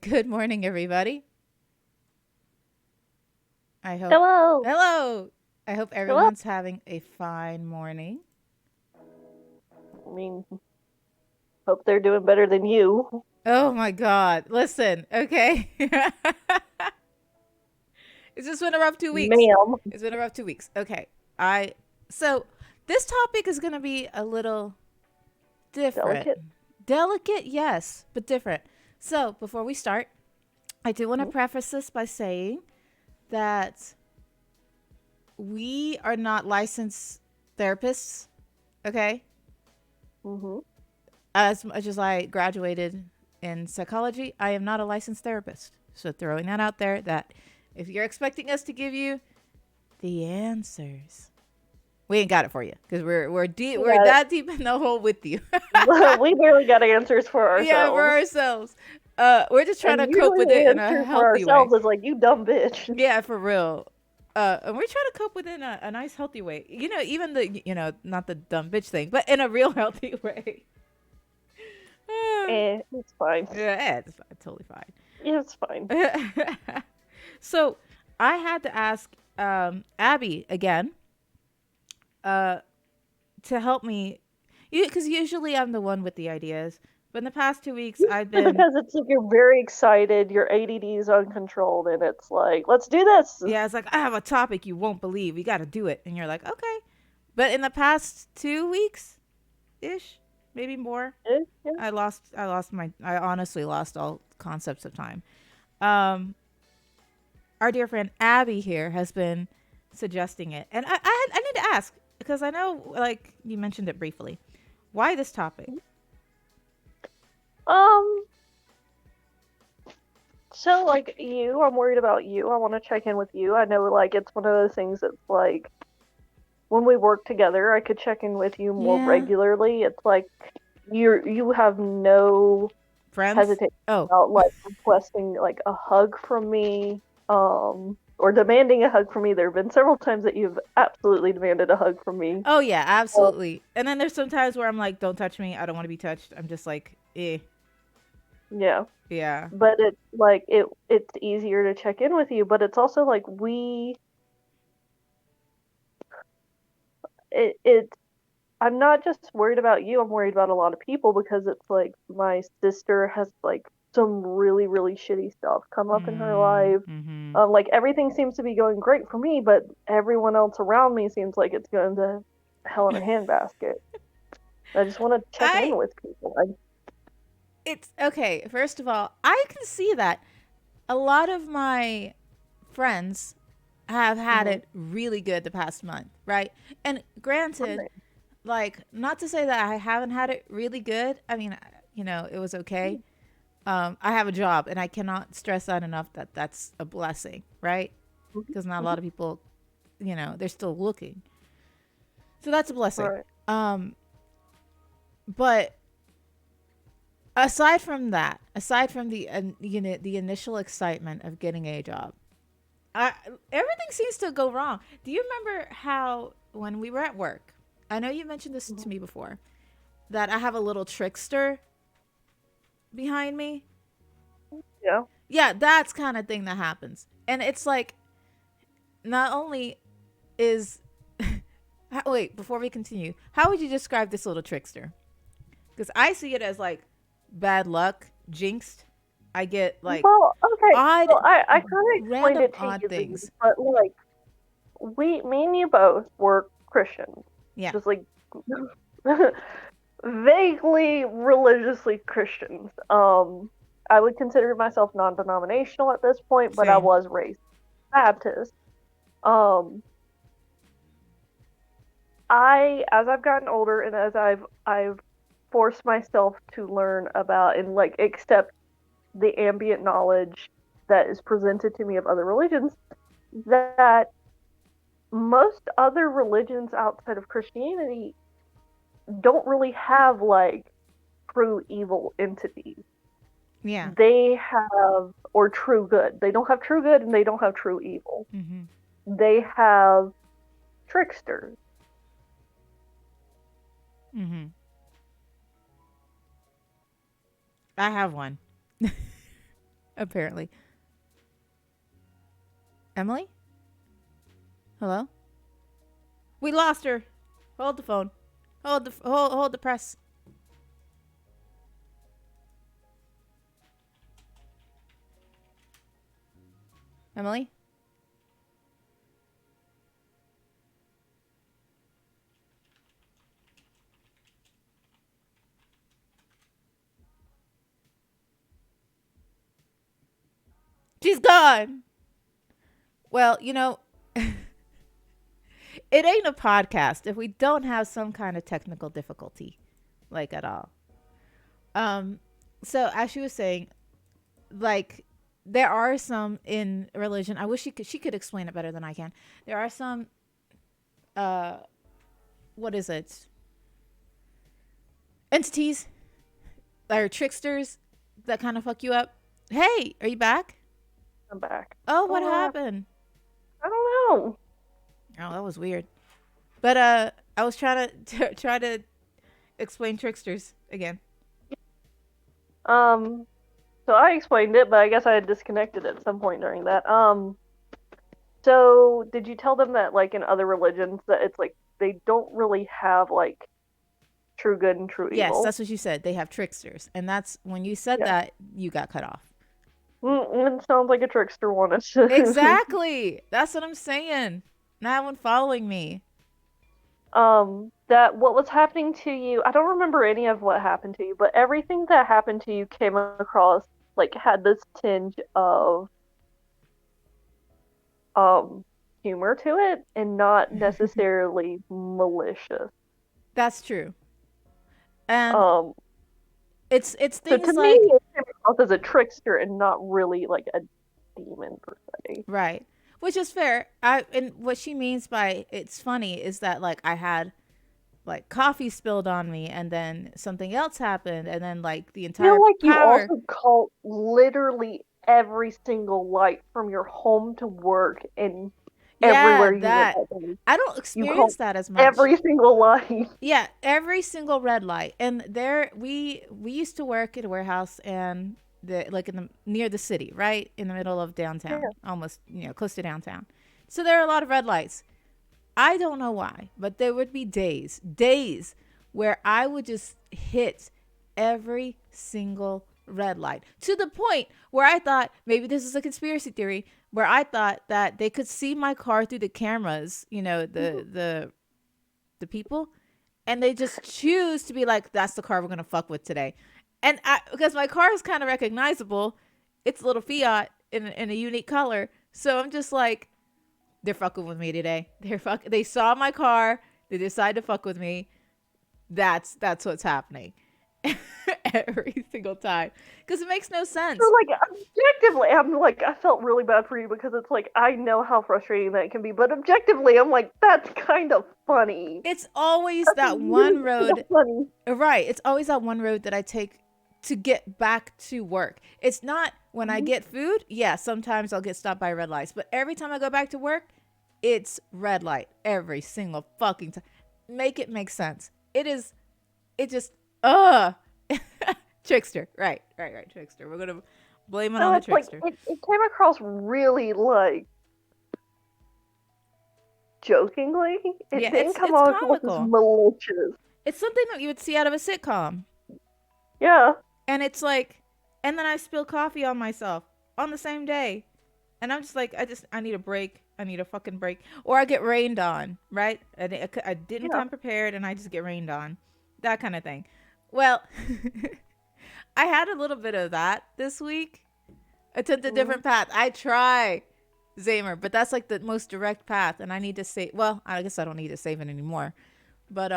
Good morning, everybody. I hope. Hello. Hello. I hope Hello. everyone's having a fine morning. I mean, hope they're doing better than you, Oh my God. Listen, okay. It's just been a rough 2 weeks. ma'am. It's been a rough 2 weeks. Okay. I. So this topic is going to be a little different. Delicate. Delicate, yes, but different. So before we start, I do want to Mm-hmm. preface this by saying that we are not licensed therapists, okay? Mm-hmm. As much as I graduated in psychology, I am not a licensed therapist. So throwing that out there that if you're expecting us to give you the answers, we ain't got it for you because we're deep We we're got it. that deep in the hole with you. We barely got answers for Yeah, for ourselves. ourselves. We're just trying And to cope usually with it the in a answer for healthy way. ourselves is like, you dumb bitch. Yeah, for real. And we're trying to cope with it in a nice, healthy way. Even not the dumb bitch thing, but in a real healthy way. It's fine. Yeah, it's totally It's fine. fine. So I had to ask Abby again uh, to help me, because usually I'm the one with the ideas. But in the past 2 weeks, I've Usually been, because it's like you're very excited, your ADD is uncontrolled, and it's like, let's do this. yeah, it's like, I have a topic you won't believe. We got to do it. And you're like, okay. But in the past 2 weeks ish, maybe more, Yeah. I honestly lost all concepts of time. Um, our dear friend Abby here has been suggesting it, and I need to ask because I know like you mentioned it briefly. Why this topic? Um. So like you, I'm worried about you. I want to check in with you. I know like it's one of those things that's like when we work together, I could check in with you more Yeah, regularly. It's like you have no friends. hesitation Oh, about like requesting like a hug from me, or demanding a hug from me. There have been several times that you've absolutely demanded a hug from me. oh yeah, Um, absolutely. And then there's some times where I'm like, don't touch me. I don't want to be touched. I'm just like, yeah, yeah, but it's easier to check in with you. But it's also like it's I'm not just worried about you, I'm worried about a lot of people because it's like my sister has like some really, really shitty stuff come up in her life. Mm-hmm. Like everything seems to be going great for me, but everyone else around me seems like it's going to hell in a handbasket. I just want to check I in with people. it's okay. First of all, I can see that a lot of my friends have had Mhm. it really good the past month, right? And granted, Right. like not to say that I haven't had it really good. I mean, it was okay. I have a job, and I cannot stress that enough that that's a blessing, right? Mhm. Because not a lot Mhm. of people, they're still looking. So that's a blessing. Right. Um, but aside from the initial excitement of getting a job, I, everything seems to go wrong. Do you remember how when we were at work? I know you mentioned this to Mhm. me before that I have a little trickster behind me. Yeah. Yeah, that's kind of thing that happens. And it's like not only is wait, before we continue, how would you describe this little trickster? Cuz I see it as like bad luck, jinxed. I get like Well, okay. odd So I kind of explained random it to odd you, things. but like me and you both were Christians, Yeah. just like vaguely religiously Christians. I would consider myself non-denominational at this point, but I Same. was raised Baptist. Um, as I've gotten older and as I've forced myself to learn about and like accept the ambient knowledge that is presented to me of other religions, that most other religions outside of Christianity don't really have like true evil entities. Yeah. They have, or true good. They don't have true good and they don't have true evil. Mhm. They have tricksters. Mhm. I have one. Apparently. Emily? Hello? We lost her. Hold the phone. Hold the press. Emily? She's gone. Well, it ain't a podcast if we don't have some kind of technical difficulty, like at all. So as she was saying, like there are some in religion. I wish she could explain it better than I can. There are some uh what is it? Entities or tricksters that kind of fuck you up. Hey, are you back? I'm back. Oh, what happened? I don't know. Oh, that was weird. But I was trying to try to explain tricksters again. So I explained it, but I guess I had disconnected at some point during that. So did you tell them that like in other religions that it's like they don't really have like true good and true Yes, evil? that's what you said. They have tricksters, and that's when you said that you got cut off. It sounds like a trickster wanted to. Exactly. That's what I'm saying. Not one following me. That what was happening to you, I don't remember any of what happened to you, but everything that happened to you came across like had this tinge of humor to it and not necessarily malicious. That's true. And Um, it's so things to me, like it came across as a trickster and not really like a demon per se. right, which is fair. And what she means by it's funny is that like I had like coffee spilled on me, and then something else happened, and then like the I entire feel like you power. also call literally every single light from your home to work and Yeah, everywhere you went that that day. I don't You call experience that as much. every single light. Yeah, every single red light. And there we used to work at a warehouse and the like in the near the city, right? In the middle of downtown. Yeah. Almost, close to downtown. So there are a lot of red lights. I don't know why, but there would be days where I would just hit every single red light to the point where I thought maybe this is a conspiracy theory where I thought that they could see my car through the cameras, the people, and they just choose to be like, that's the car we're going to fuck with today. And because my car is kind of recognizable, it's a little Fiat in a unique color. So I'm just like, they're fucking with me today. They saw my car. They decided to fuck with me. That's what's happening every single time because it makes no sense. So like objectively, I'm like I felt really bad for you because it's like I know how frustrating that can be, but objectively, I'm like that's kind of funny. It's always That's that really one kind of road, funny. right? It's always that one road that I take to get back to work. It's not when I get food. Yeah, sometimes I'll get stopped by red lights, but every time I go back to work, it's red light every single fucking time. Make it make sense. It just trickster. Right, trickster. We're gonna blame it on the it's like trickster. it came across really like jokingly. It Yeah, didn't it's come off as comical. malicious. It's something that you would see out of a sitcom. Yeah. And it's like, and then I spill coffee on myself on the same day. And I'm just like, I need a break. I need a fucking break. Or I get rained on, right? I didn't come prepared and I just get rained on. That kind of thing. Well, I had a little bit of that this week. I took a different path. I try, Zamer, but that's like the most direct path. And I need to save, well, I guess I don't need to save it anymore. But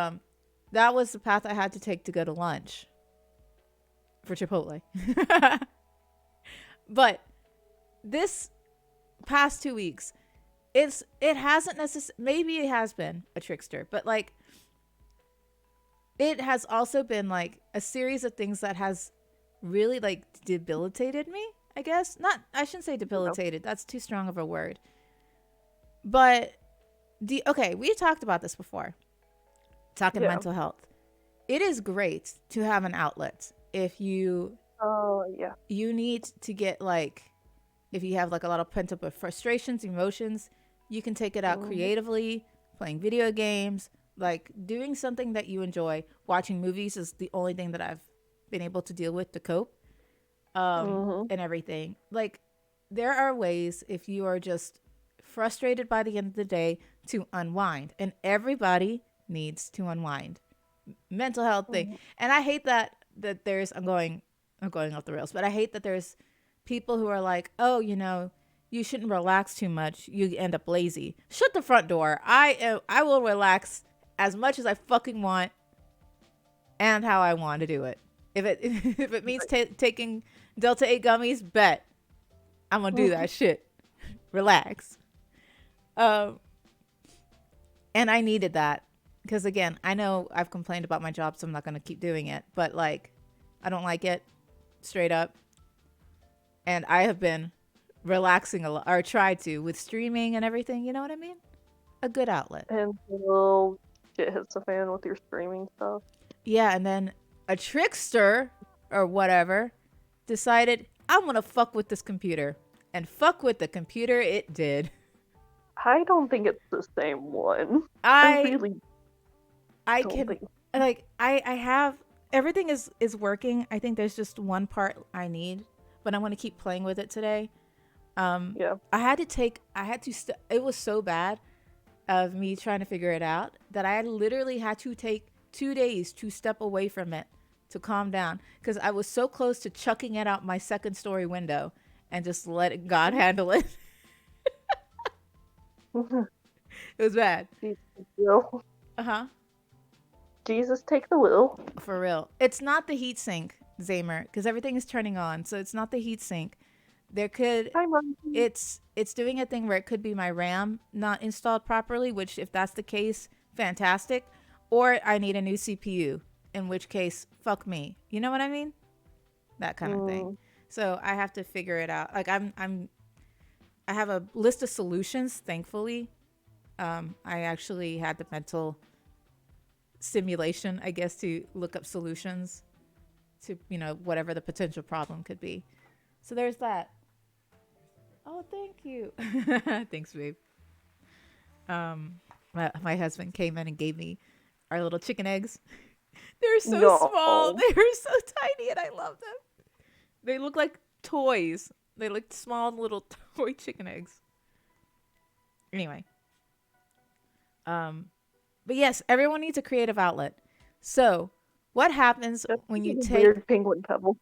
that was the path I had to take to go to lunch for Chipotle. But this past 2 weeks, it hasn't necessarily, maybe it has been a trickster, but like it has also been like a series of things that has really like debilitated me, I guess. Not, I shouldn't say debilitated. That's too strong of a word. But okay, we talked about this before. Talking mental health. It is great to have an outlet if you Oh, yeah. You need to get like, if you have like a lot of pent up frustrations, emotions, you can take it out Mhm. creatively, playing video games, like doing something that you enjoy. Watching movies is the only thing that I've been able to deal with to cope, Mhm. and everything. Like, there are ways if you are just frustrated by the end of the day to unwind, and everybody needs to unwind. Mental health thing, Mhm. and I hate that there's I'm going off the rails, but I hate that there's people who are like, oh, you shouldn't relax too much. You end up lazy. Shut the front door. I will relax as much as I fucking want and how I want to do it. If it if it means Right. taking Delta 8 gummies, bet I'm gonna do Mhm. that shit. Relax. Um, and I needed that because again, I know I've complained about my job, so I'm not gonna keep doing it. But like, I don't like it straight up, and I have been relaxing a lot, or tried to, with streaming and everything. You know what I mean? A good outlet. And little shit hits the fan with your streaming stuff. Yeah, and then a trickster or whatever decided I'm gonna fuck with this computer, and fuck with the computer it did. I don't think it's the same one. I I really I don't can, think. like, I have everything is working. I think there's just one part I need, but I'm gonna keep playing with it today. Yeah. It was so bad of me trying to figure it out that I literally had to take 2 days to step away from it to calm down because I was so close to chucking it out my second story window and just letting God handle it. It was bad. Jesus, will. Uh huh. Jesus, take the wheel. For real. It's not the heat sink, Zamer, because everything is turning on. So it's not the heat sink. There could Hi, Monkey. it's doing a thing where it could be my RAM not installed properly, which if that's the case, fantastic. Or I need a new CPU, in which case, fuck me. You know what I mean? That kind of thing. Mm, So I have to figure it out. Like I have a list of solutions, thankfully. I actually had the mental simulation, I guess, to look up solutions to, whatever the potential problem could be. So there's that. Oh, thank you. Thanks, babe. Um, my husband came in and gave me our little chicken eggs. They're so small. no. They're so tiny, and I love them. They look like toys. They look small little toy chicken eggs. Anyway, um, but yes, everyone needs a creative outlet. So, what happens That's when you a take? weird penguin pebble.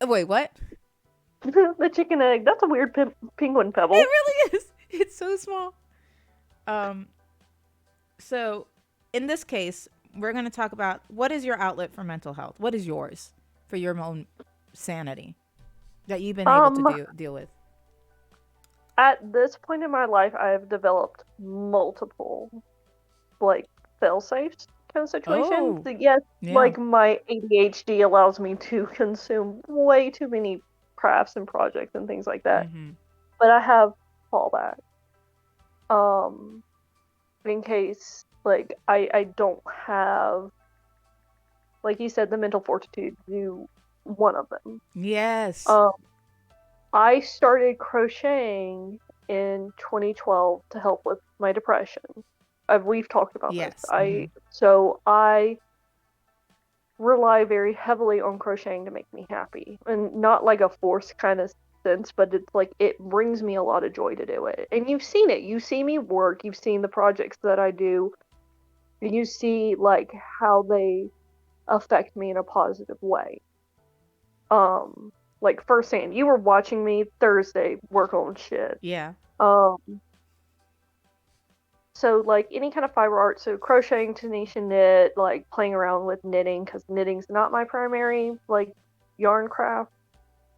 Oh, wait, what? The chicken egg. That's a weird penguin It pebble. really is. It's so small. Um, so in this case, we're going to talk about what is your outlet for mental health? What is yours for your own sanity that you've been able to Um, deal with? at this point in my life, I have developed multiple like fail safes kind of situations. Oh, Yes, yeah. like my ADHD allows me to consume way too many crafts and projects and things like that. Mm-hmm. But I have fallback. Um, in case like I don't have, like you said, the mental fortitude to do one of them. Yes. Um, I started crocheting in 2012 to help with my depression. We've talked about this. Yes. Mm-hmm. I rely very heavily on crocheting to make me happy, and not like a forced kind of sense, but it's like it brings me a lot of joy to do it. And you've seen it. You see me work. You've seen the projects that I do. You see like how they affect me in a positive way. Um, like firsthand. You were watching me Thursday work on shit. Yeah. Um, so like any kind of fiber art, so crocheting, Tunisian knit, like playing around with knitting because knitting's not my primary like yarn craft.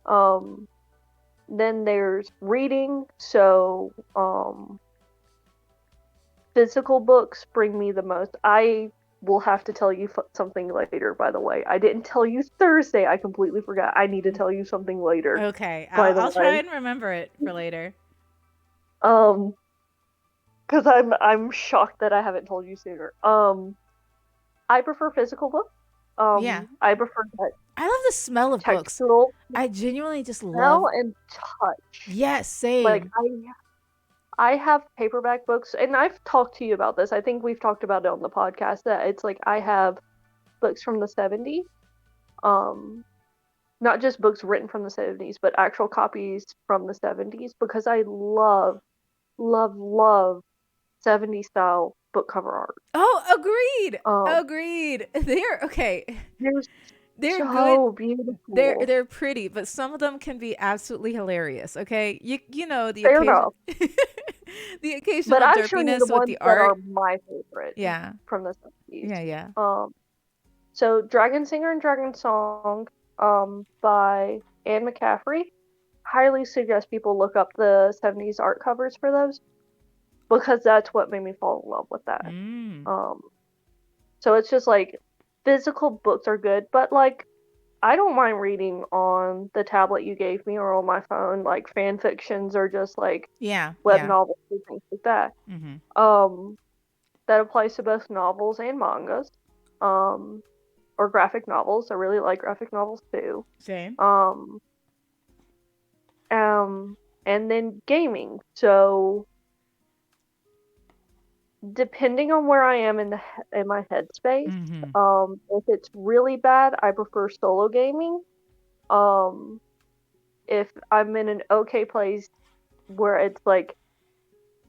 Um, then there's reading, so physical books bring me the most. I will have to tell you something later, by the way. I didn't tell you Thursday. I completely forgot. I need to tell you something later, Okay. by the I'll try way. and remember it for later. Um, because I'm shocked that I haven't told you sooner. I prefer physical books. Yeah. I prefer that I love the smell of books. textural I genuinely just smell love. and touch. Yes, Like same. I have paperback books, and I've talked to you about this. I think we've talked about it on the podcast that it's like I have books from the 70s. Um, Not just books written from the 70s, but actual copies from the 70s because I love 70s style book cover art. Oh, agreed. Um, Agreed. They're okay. they're They're good. so They're beautiful. they're pretty, but some of them can be absolutely hilarious. Okay, you know the Fair occasion, enough. the But occasional I'm showing you the derpiness with ones the that are art. my favorite Yeah, from the 70s. yeah, yeah. So Dragon Singer and Dragon Song, by Anne McCaffrey. Highly suggest people look up the 70s art covers for those because that's what made me fall in love with that. Mm. Um, so it's just like physical books are good, but like I don't mind reading on the tablet you gave me or on my phone, like fan fictions or just like Yeah, web yeah. novels and things like that. Mm-hmm. Um, that applies to both novels and mangas, um, or graphic novels. I really like graphic novels too. Same. Um, um, and then gaming. So depending on where I am in my headspace, Mm-hmm. if it's really bad, I prefer solo gaming. Um, if I'm in an okay place where it's like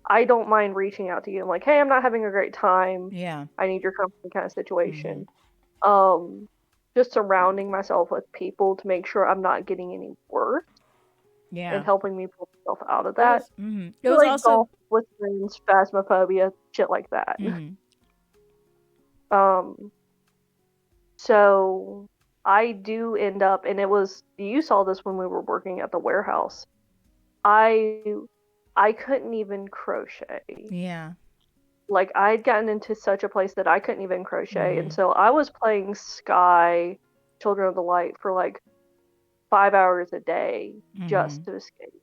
I don't mind reaching out to you. I'm like, hey, I'm not having a great time. Yeah. I need your company kind of Mm-hmm. situation. Um, just surrounding myself with people to make sure I'm not getting any worse and Yeah. helping me pull myself out of It that. was. Mm-hmm. It was Like also. golf with friends, phasmophobia, shit like that. Mm-hmm. Um, so I do end up, and it was you saw this when we were working at the warehouse. I I couldn't even crochet. Yeah. Like I'd gotten into such a place that I couldn't even crochet, and Mm-hmm. so I was playing Sky, Children of the Light for like 5 hours a day Mm-hmm. just to escape.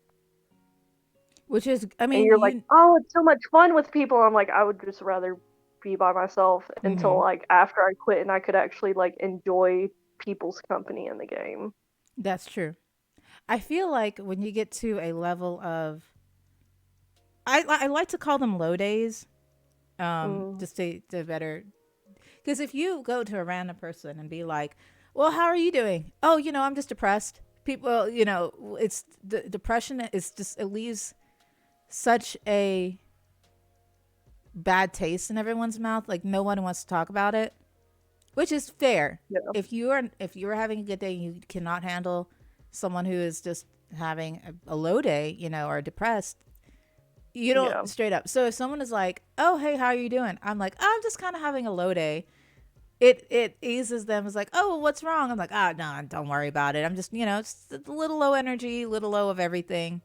Which is, I And mean, you're like, you. oh, it's so much fun with people. I'm like, I would just rather be by myself until Mm-hmm. like after I quit and I could actually like enjoy people's company in the game. That's true. I feel like when you get to a level of, I like to call them low days, Mm, just to better. Because if you go to a random person and be like, "Well, how are you doing?" "Oh, I'm just depressed." People, it's the depression is just, it leaves such a bad taste in everyone's mouth. Like no one wants to talk about it, which is fair. yeah, If you are having a good day and you cannot handle someone who is just having a low day, or depressed, you yeah, don't straight up. So if someone is like, "Oh, hey, how are you doing?" I'm like, "I'm just kind of having a low day." It eases them. It's like, "Oh, what's wrong?" I'm like, "Ah, no, don't worry about it. I'm just, just a little low energy, little low of everything,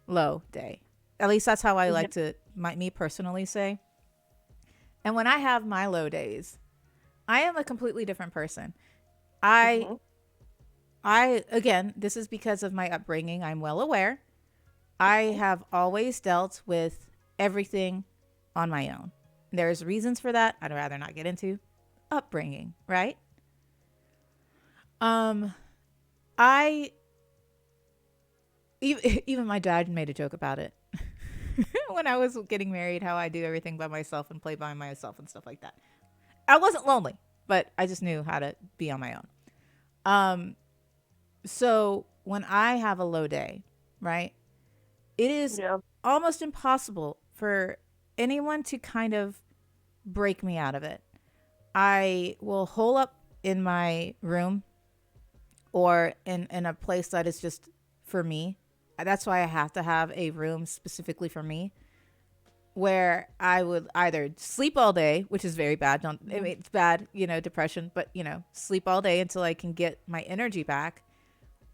low day." At least that's how I yeah. like to, me personally say. And when I have my low days, I am a completely different person. I Hmm. I again, this is because of my upbringing. I'm well aware. I have always dealt with everything on my own. There's reasons for that. I'd rather not get into upbringing, right? Um, I even my dad made a joke about it when I was getting married. How I do everything by myself and play by myself and stuff like that. I wasn't lonely, but I just knew how to be on my own. Um, so when I have a low day, right, it is Yeah, almost impossible for anyone to kind of break me out of it. I will hole up in my room or in a place that is just for me. That's why I have to have a room specifically for me where I would either sleep all day, which is very bad. Don't I mean, it's bad, depression, but sleep all day until I can get my energy back,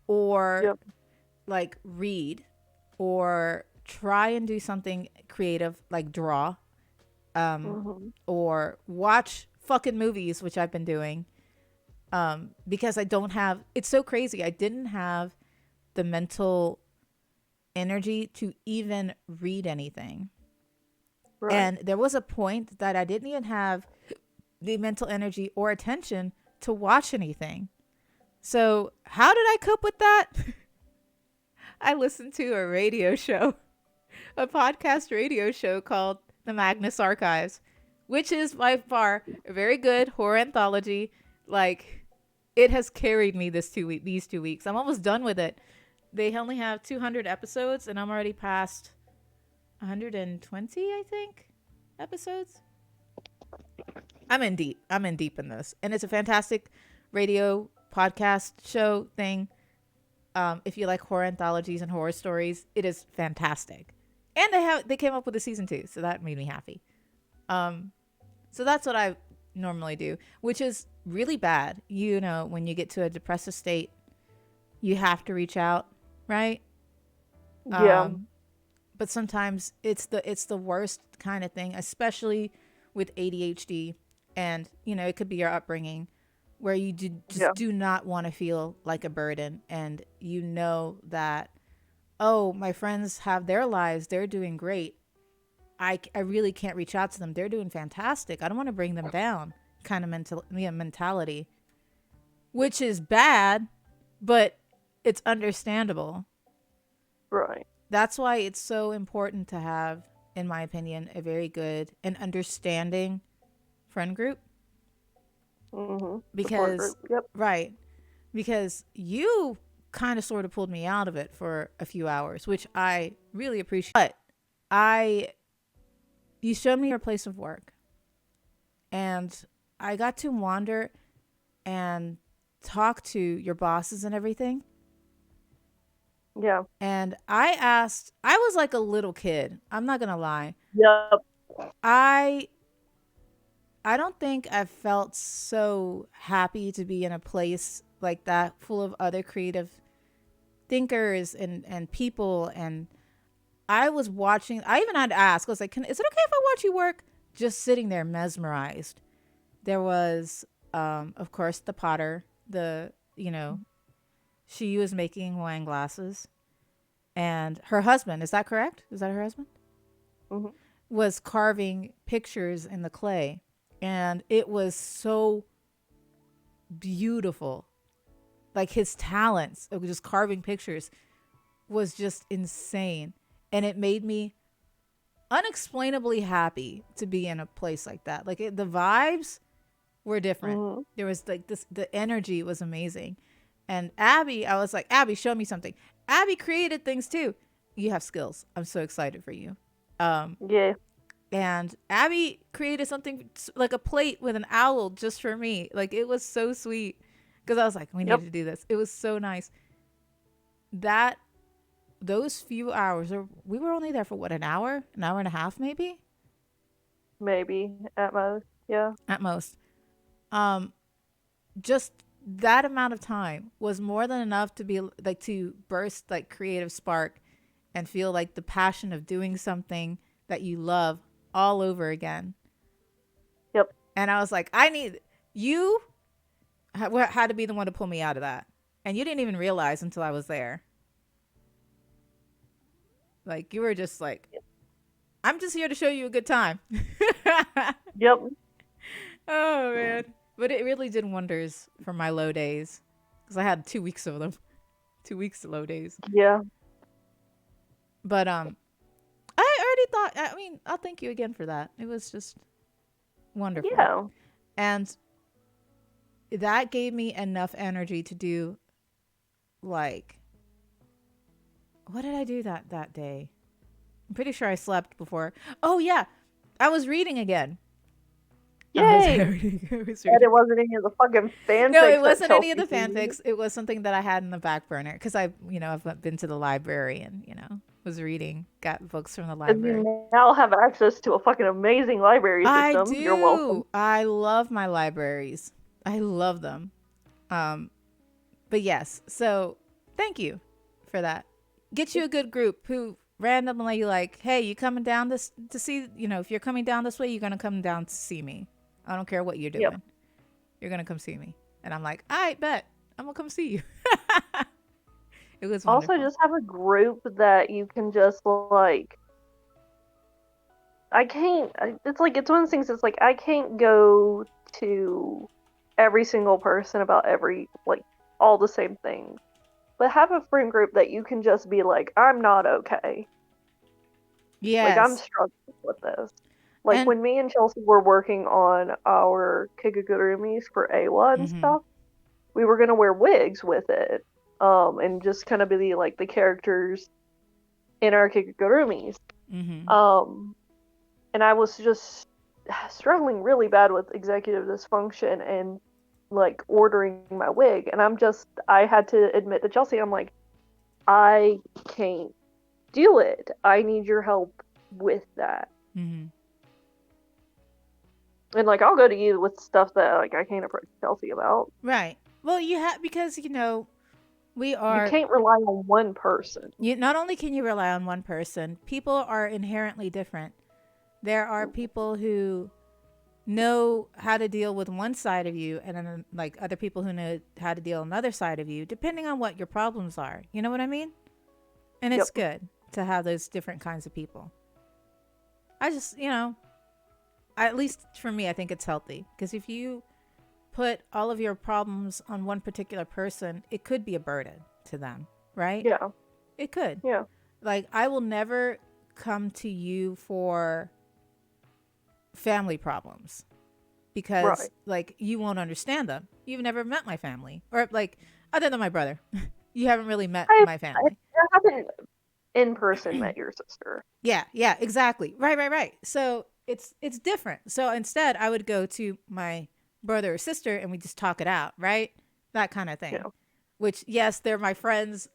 or yep. like read, or try and do something creative like draw, Hmm. or watch fucking movies, which I've been doing, because I don't have. It's so crazy. I didn't have the mental energy to even read anything. Right. And there was a point that I didn't even have the mental energy or attention to watch anything. So, how did I cope with that? I listened to a radio show, a podcast radio show called The Magnus Archives, which is by far a very good horror anthology. Like, it has carried me these 2 weeks. I'm almost done with it. They only have 200 episodes, and I'm already past 120, I think, episodes. I'm in deep. I'm in deep in this, and it's a fantastic radio podcast show thing. If you like horror anthologies and horror stories, it is fantastic. And they came up with a season 2, so that made me happy. So that's what I normally do, which is really bad. You know, when you get to a depressive state, you have to reach out, right? Yeah. But sometimes it's the worst kind of thing, especially with ADHD, and you know it could be your upbringing, where you do not want to feel like a burden, and you know that, oh, my friends have their lives, they're doing great. I really can't reach out to them. They're doing fantastic. I don't want to bring them down. Kind of mentality, which is bad, but it's understandable. Right. That's why it's so important to have, in my opinion, a very good and understanding friend group. Because, Yep. right, because you kind of sort of pulled me out of it for a few hours, which I really appreciate. But you showed me your place of work, and I got to wander and talk to your bosses and everything. Yeah. And I was like a little kid. I'm not going to lie. Yep. I don't think I've felt so happy to be in a place like that, full of other creative thinkers and people. And I was watching, I even had to ask, I was like, is it okay if I watch you work? Just sitting there mesmerized. There was, of course, the potter, she was making wine glasses. And her husband, is that correct? Is that her husband? Mm-hmm. Was carving pictures in the clay. And it was so beautiful. Like his talents of just carving pictures was just insane. And it made me unexplainably happy to be in a place like that. Like the vibes were different. Mm-hmm. There was like the energy was amazing. And Abby, I was like, Abby, show me something. Abby created things too. You have skills. I'm so excited for you. Yeah. And Abby created something like a plate with an owl just for me. Like it was so sweet because I was like, we need to do this. It was so nice. Those few hours, or we were only there for what, an hour and a half, maybe at most. Yeah, at most. Just that amount of time was more than enough to be like to burst like creative spark and feel like the passion of doing something that you love all over again. Yep. And I was like, I need you had to be the one to pull me out of that. And you didn't even realize until I was there. Like you were just like, I'm just here to show you a good time. Yep. Oh man. But it really did wonders for my low days. Because I had 2 weeks of them. 2 weeks of low days. Yeah. But I already thought, I'll thank you again for that. It was just wonderful. Yeah. And that gave me enough energy to do, like, what did I do that day? I'm pretty sure I slept before. Oh, yeah. I was reading again. Yay! I was reading. And it wasn't any of the fucking fanfics. No, it wasn't any of the fanfics. It was something that I had in the back burner. Because I've been to the library and, was reading, got books from the library. And you now have access to a fucking amazing library system. I do. You're welcome. I love my libraries. I love them. But yes, so thank you for that. Get you a good group who randomly like, hey, you coming down this to see, if you're coming down this way, you're going to come down to see me. I don't care what you're doing. Yep. You're going to come see me. And I'm like, I bet I'm going to come see you. It was wonderful. Also just have a group that you can just like, it's one of those things that's like, I can't go to every single person about every, like, all the same things. But have a friend group that you can just be like, I'm not okay. Like, I'm Yes. struggling with this. Like, And when me and Chelsea were working on our Kigurumis for Ayla and mhm. stuff, we were going to wear wigs with it. And just kind of be like the characters in our Kigurumis. Mhm. And I was just struggling really bad with executive dysfunction and like ordering my wig. And I had to admit to Chelsea, I'm like, I can't do it. I need your help with that. Mhm. And like, I'll go to you with stuff that like I can't approach Chelsea about. Right. Well, you have because we You are can't rely on one person. you not only can you rely on one person, people are inherently different. There are people who know how to deal with one side of you and then like other people who know how to deal with another side of you depending on what your problems are. You know what I mean? And it's Yep. good to have those different kinds of people. I just, at least for me, I think it's healthy because if you put all of your problems on one particular person, it could be a burden to them, right? Yeah. It could. Yeah. Like, I will never come to you for family problems because, Right. like, you won't understand them. You've never met my family, or, like, other than my brother. You haven't really met my I family. haven't in person met your sister. Yeah, yeah, exactly. Right, right, right. So it's different. So instead, I would go to my brother or sister and we just talk it out, right? That kind of thing. Yeah. Which, yes, they're my friends.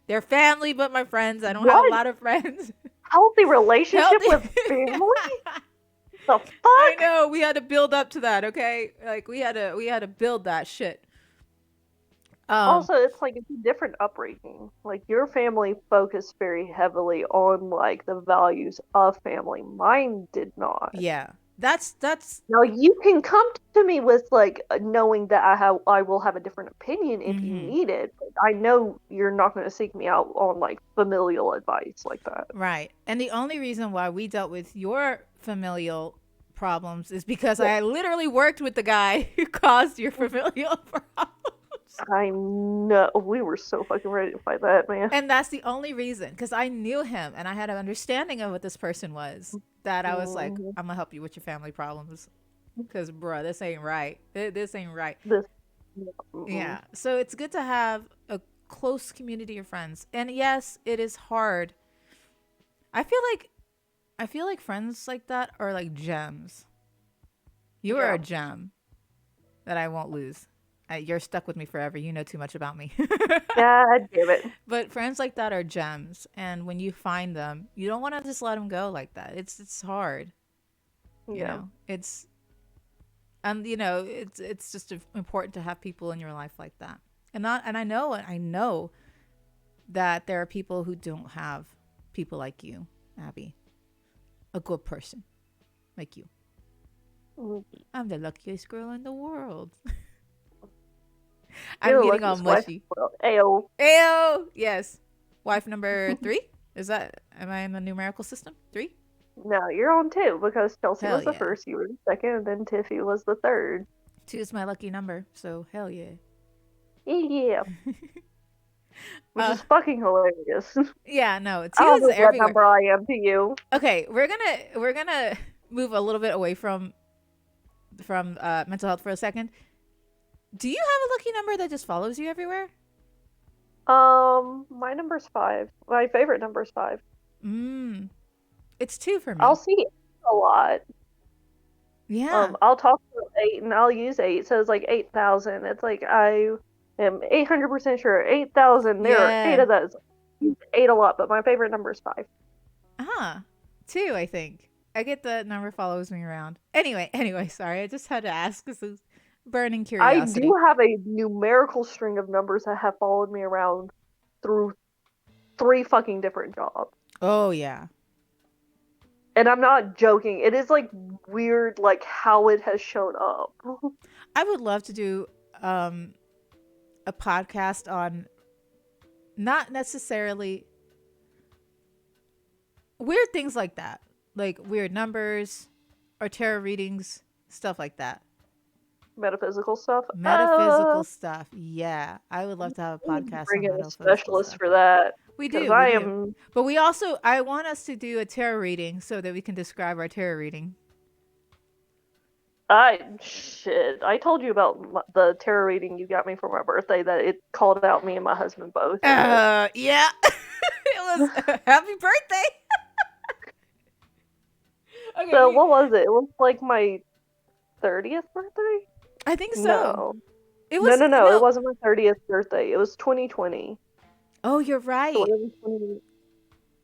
They're family, but my friends. I don't have a What? lot of friends. Healthy relationship Healthy. with family? The I fuck? know we had to build up to that. Okay, like we had to build that shit. Um, Also, it's like it's a different upbringing. Like your family focused very heavily on like the values of family. Mine did not. yeah, that's. Now you can come to me with like knowing that I will have a different opinion if you Mm-hmm. need it. But I know you're not going to seek me out on like familial advice like that. Right. And the only reason why we dealt with your familial problems is because Yeah, I literally worked with the guy who caused your familial problems. I know we were so fucking ready to fight that man. And that's the only reason because I knew him and I had an understanding of what this person was that I was like, Mhm. I'm going to help you with your family problems. Because, bruh, this ain't right. This ain't right. This, mm-mm. Yeah. So it's good to have a close community of friends. And yes, it is hard. I feel like friends like that are like gems. You are Yeah. a gem that I won't lose. You're stuck with me forever. You know too much about me. God damn it. But friends like that are gems, and when you find them, you don't want to just let them go like that. It's hard, you Yeah. know. It's just important to have people in your life like that. And I know that there are people who don't have people like you, Abby, a good person like you. Mm. I'm the luckiest girl in the world. You're I'm the getting all luckiest wife in mushy. the world. Ayo. Ayo, yes. Wife number 3? Am I in the numerical system? 3? No, you're on two because Chelsea Hell was the yeah. first, you were the second, and then Tiffy was the third. 2 is my lucky number, so hell yeah. Yeah, which Uh, is fucking hilarious. yeah, no, 2 I don't is know what everywhere. number I am to you. Okay, we're gonna move a little bit away from mental health for a second. Do you have a lucky number that just follows you everywhere? My number's 5. My favorite number's 5. It's 2 for I'll me. see it a lot. Yeah. I'll talk to 8 and I'll use 8, so it's like 8,000. It's like I am 800% sure 8,000. There are 8 Yeah. of those. I use 8 a lot, but my favorite number is 5. Uh-huh. 2, I think. I get the number follows me around. Anyway, sorry. I just had to ask because it's burning I do curiosity. have a numerical string of numbers that have followed me around through 3 fucking different jobs. Oh, yeah. And I'm not joking. It is like weird like how it has shown up. I would love to do a podcast on not necessarily weird things like that, like weird numbers or tarot readings, stuff like that. metaphysical stuff. Metaphysical stuff. Yeah. I would love to have a We need to podcast bring on in a metaphysical specialist stuff. for that We because do, we I do. am. But I want us to do a tarot reading so that we can describe our tarot reading. I told you about the tarot reading you got me for my birthday that it called out me and my husband both. Yeah. It was happy birthday. Okay. So what was it? It was like my 30th birthday? I think so. No. It was No. It wasn't my 30th birthday. It was 2020. Oh, you're right. So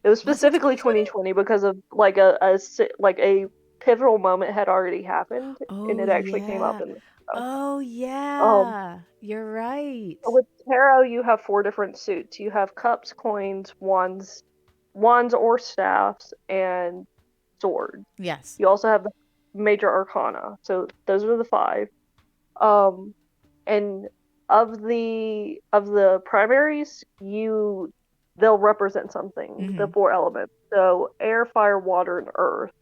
it was specifically 2020 because of like a pivotal moment had already happened and it actually came up in the show. Oh yeah. You're right. With tarot, you have 4 different suits. You have cups, coins, wands or staffs, and swords. Yes. You also have the major arcana. So those are the 5. And of the primaries, they'll represent something, the 4 elements. So air, fire, water, and earth.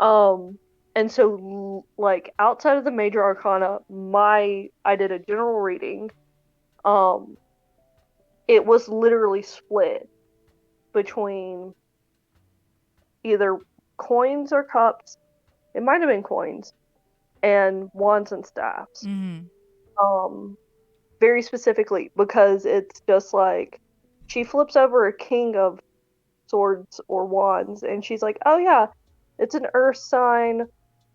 And so like outside of the major arcana, I did a general reading. It was literally split between either coins or cups. It might have been coins and wands and staffs. Very specifically because it's just like she flips over a king of swords or wands and she's like, oh yeah, it's an earth sign,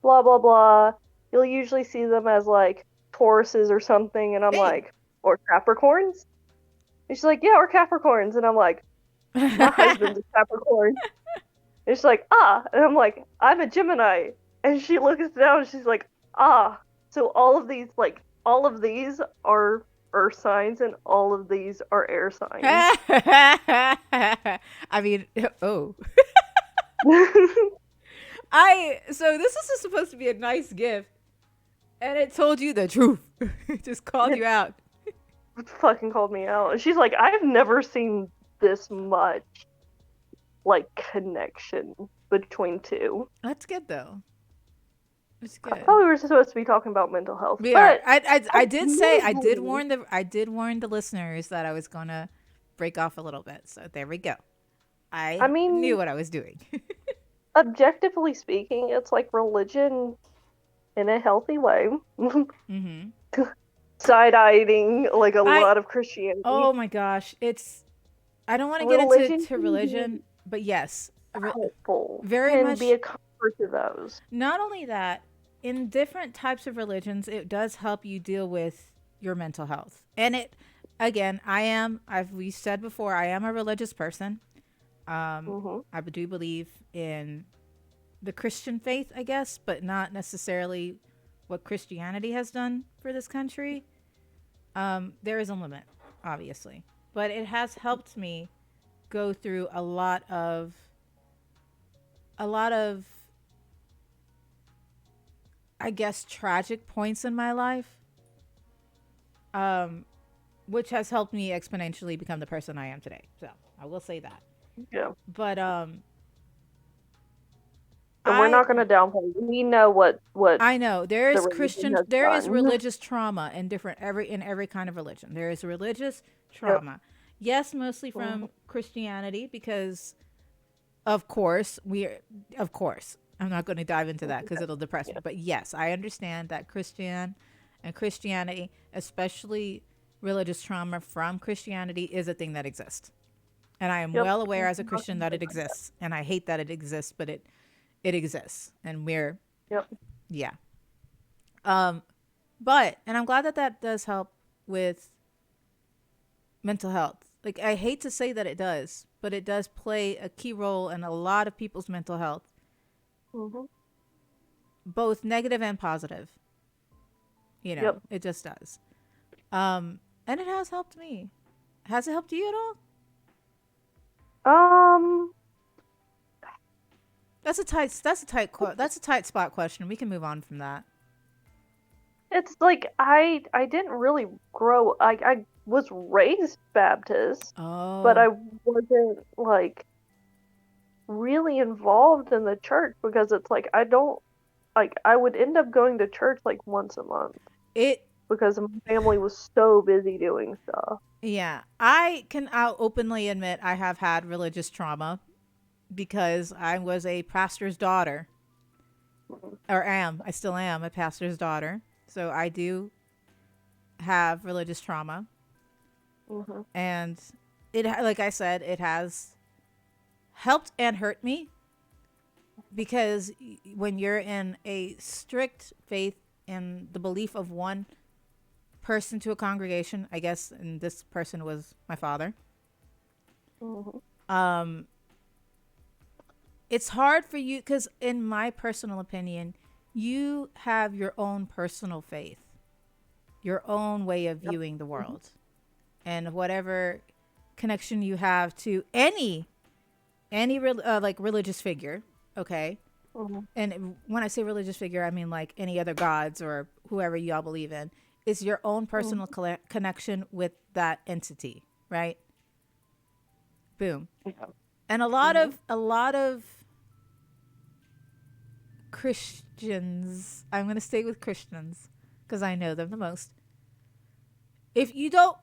blah blah blah. You'll usually see them as like Tauruses or something, and I'm like, or Capricorns? And she's like, yeah, or Capricorns, and I'm like, my husband's a Capricorn. And she's like, and I'm like, I'm a Gemini. And she looks down and she's like, so all of these are earth signs and all of these are air signs. I mean, oh. So this is supposed to be a nice gift, and it told you the truth. It just called you out. It fucking called me out. And she's like, I've never seen this much like connection between 2. That's good though. It's good. I thought we were supposed to be talking about mental health. We are. I did warn the listeners that I was gonna break off a little bit. So there we go. I knew what I was doing. Objectively speaking, it's like religion in a healthy way. Side-eyeing like a lot of Christianity. Oh my gosh, I don't want to get into religion, but yes, helpful. Very much be a comfort to those. Not only that, in different types of religions, it does help you deal with your mental health. And it, again, we said before, I am a religious person. I do believe in the Christian faith, I guess, but not necessarily what Christianity has done for this country. There is a limit, obviously, but it has helped me go through a lot of I guess tragic points in my life, which has helped me exponentially become the person I am today. So I will say that. Yeah. But and we're not going to downplay. We know what I know. There is religious trauma in every kind of religion. There is religious trauma. Yep. Yes, mostly from Christianity because of course, I'm not going to dive into that because it'll depress me. But yes, I understand that Christianity, especially religious trauma from Christianity, is a thing that exists. And I am well aware as a Christian that it exists. And I hate that it exists, but it exists. And we're, yeah. But, and I'm glad that does help with mental health. Like, I hate to say that it does, but it does play a key role in a lot of people's mental health. Both negative and positive. It just does. And it has helped me. Has it helped you at all? That's a tight spot question. We can move on from that. It's like I didn't really grow. I was raised Baptist, but I wasn't like really involved in the church because it's like I don't like I would end up going to church like once a month It because my family was so busy doing stuff. Yeah, I can out openly admit I have had religious trauma because I was a pastor's daughter, Mhm. or am. I still am a pastor's daughter. So I do have religious trauma. Mhm. And like I said, it has helped and hurt me because when you're in a strict faith in the belief of one person to a congregation, I guess, and this person was my father. Mhm. Um, it's hard for you because, in my personal opinion, you have your own personal faith, your own way of Yep. viewing the Mhm. world, and whatever connection you have to any like religious figure. Okay. Mhm. And when I say religious figure, I mean like any other gods or whoever y'all believe in. Is your own personal Mhm. connection with that entity, right? Boom. Yeah. And Mhm. a lot of Christians, I'm going to stay with Christians because I know them the most. If you don't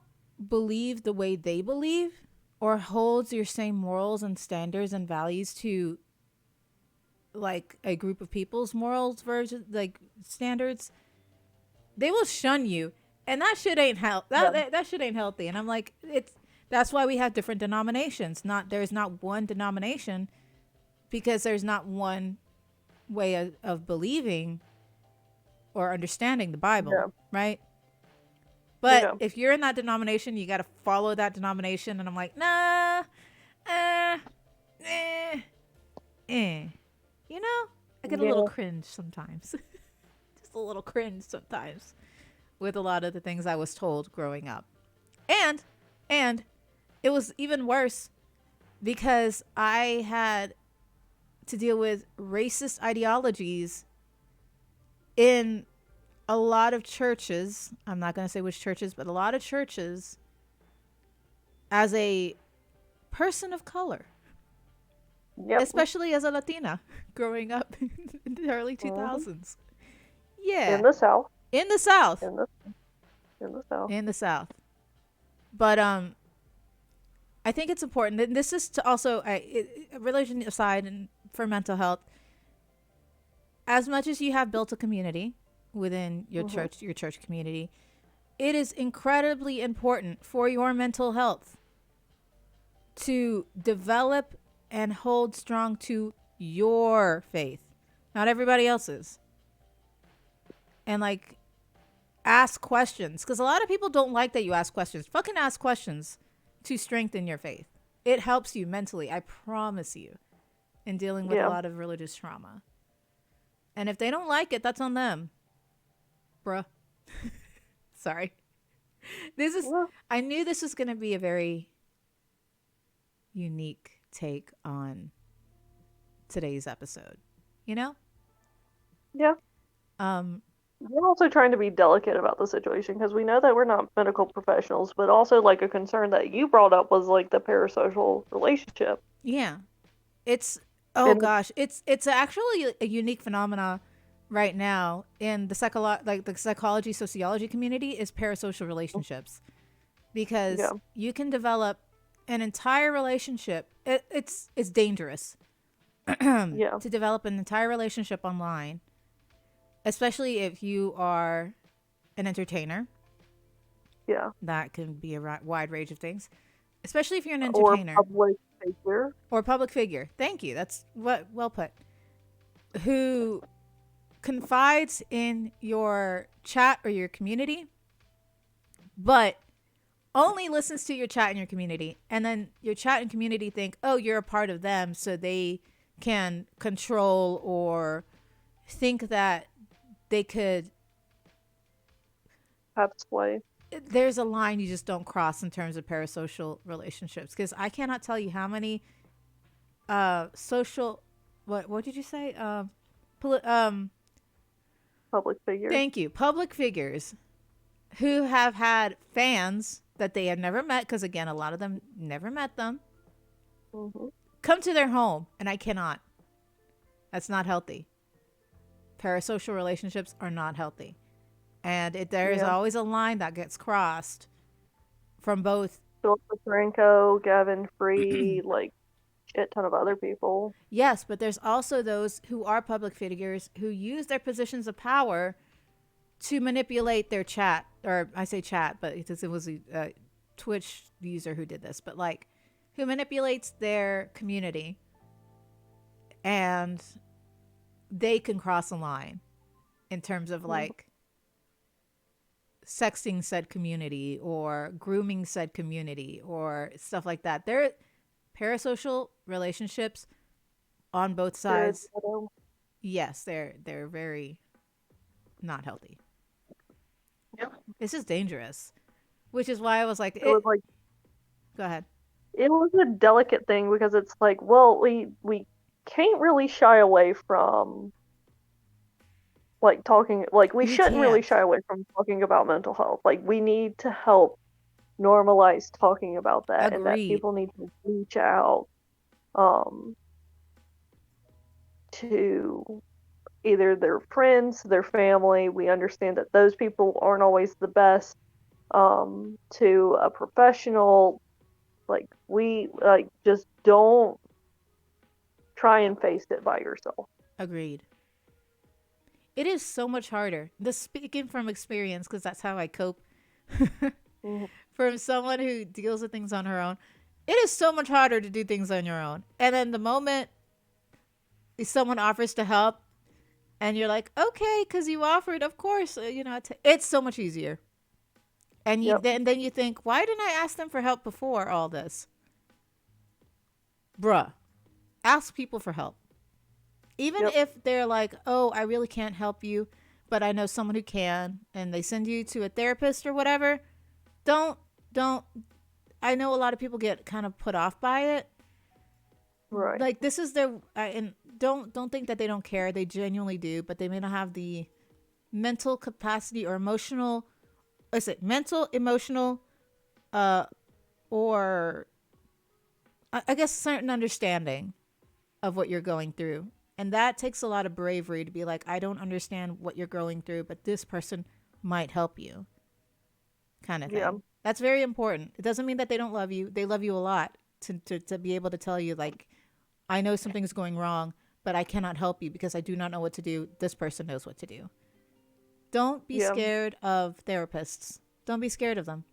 believe the way they believe or holds your same morals and standards and values to like a group of people's morals version like standards, they will shun you, and that shit ain't Yeah. that shit ain't healthy. And I'm like, it's that's why we have different denominations. Not there's not one denomination because there's not one way of believing or understanding the Bible, Yeah. right? But Yeah. if you're in that denomination, you got to follow that denomination. And I'm like, nah, eh, eh, eh. You know, I get a little Yeah. cringe sometimes. Just a little cringe sometimes with a lot of the things I was told growing up. And, and it was even worse because I had to deal with racist ideologies in a lot of churches. I'm not going to say which churches, but a lot of churches as a person of color, Yep. especially as a Latina growing up in the early Mhm. 2000s. Yeah, In the South. in the South, In the in the South. in the South. But I think it's important. And this is to also religion aside, and for mental health, as much as you have built a community within Mhm. your church community, it is incredibly important for your mental health to develop and hold strong to your faith, not everybody else's. And like ask questions because a lot of people don't like that you ask questions. Fucking ask questions to strengthen your faith. It helps you mentally, I promise you, in dealing with a Yeah. lot of religious trauma. And if they don't like it, that's on them, bruh. Sorry. This is, Yeah. I knew this was going to be a very unique take on today's episode, you know? Yeah. Um, We're also trying to be delicate about the situation because we know that we're not medical professionals, but also like a concern that you brought up was like the parasocial relationship. yeah. It's, oh And gosh, it's actually a unique phenomena right now in the like the psychology sociology community is parasocial relationships because yeah. you can develop an entire relationship. It's dangerous Yeah. to develop an entire relationship online, especially if you are an entertainer. Yeah. That can be a wide range of things, especially if you're an Or entertainer public figure. or public figure. Thank you. That's what well put. Who confides in your chat or your community, but only listens to your chat and your community. And then your chat and community think, oh, you're a part of them. So they can control or think that they could. Have sway. There's a line you just don't cross in terms of parasocial relationships. Because I cannot tell you how many social. What did you say? Poli- um, Public figures. Thank you. Public figures who have had fans that they have never met, because again, a lot of them never met them, Hmm. come to their home, and I cannot. That's not healthy. parasocial relationships are not healthy. And there is Yeah. always a line that gets crossed from both. Philip Franco, Gavin Free, like shit ton of other people. Yes, but there's also those who are public figures who use their positions of power to manipulate their chat, or I say chat, but it was a Twitch user who did this, but like who manipulates their community, and they can cross a line in terms of like sexting said community or grooming said community or stuff like that. They're parasocial relationships on both sides. Yes, they're very not healthy. Yep. This is dangerous, which is why I was like, It was like go ahead. it was a delicate thing because it's like, well, we can't really shy away from like talking, like we We shouldn't really can't. shy away from talking about mental health. Like we need to help normalize talking about that, and that Agreed. people need to reach out um to either their friends, their family. We understand that those people aren't always the best, to a professional. Like we like just don't try and face it by yourself. Agreed. It is so much harder. This speaking from experience, because that's how I cope. Mhm. From someone who deals with things on her own, it is so much harder to do things on your own. And then the moment someone offers to help, and you're like, okay, because you offered, of course, it's so much easier. And Yep. then you think, why didn't I ask them for help before all this? Bruh, ask people for help. Even Yep. if they're like, oh, I really can't help you, but I know someone who can, and they send you to a therapist or whatever, don't. I know a lot of people get kind of put off by it. Right. Like this is their, and don't think that they don't care. They genuinely do, but they may not have the mental capacity or emotional. Is it mental, emotional, uh, or I guess certain understanding of what you're going through. And that takes a lot of bravery to be like, I don't understand what you're going through, but this person might help you, kind of Yeah. thing. That's very important. It doesn't mean that they don't love you. They love you a lot to be able to tell you, like, I know something's going wrong, but I cannot help you because I do not know what to do. This person knows what to do. Don't be Yeah. scared of therapists. Don't be scared of them.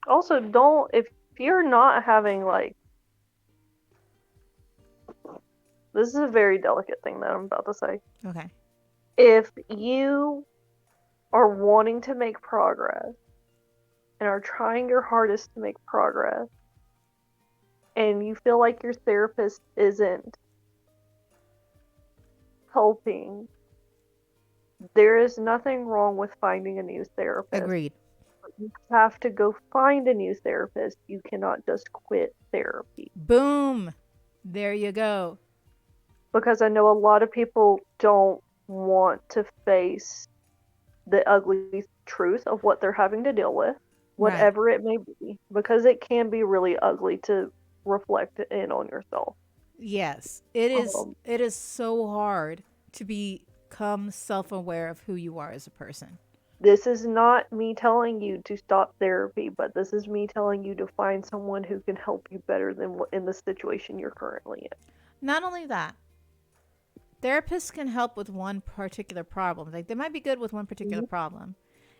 Also, don't if you're not having like this is a very delicate thing that I'm about to say. Okay. If you are wanting to make progress and are trying your hardest to make progress and you feel like your therapist isn't helping, there is nothing wrong with finding a new therapist. Agreed. You have to go find a new therapist. You cannot just quit therapy. Boom. There you go. Because I know a lot of people don't want to face the ugly truth of what they're having to deal with, Right. whatever it may be, because it can be really ugly to reflect in on yourself. Yes. It is Um, it is so hard to become self-aware of who you are as a person. this is not me telling you to stop therapy, but this is me telling you to find someone who can help you better than in the situation you're currently in. Not only that, therapists can help with one particular problem. Like they might be good with one particular Mhm. problem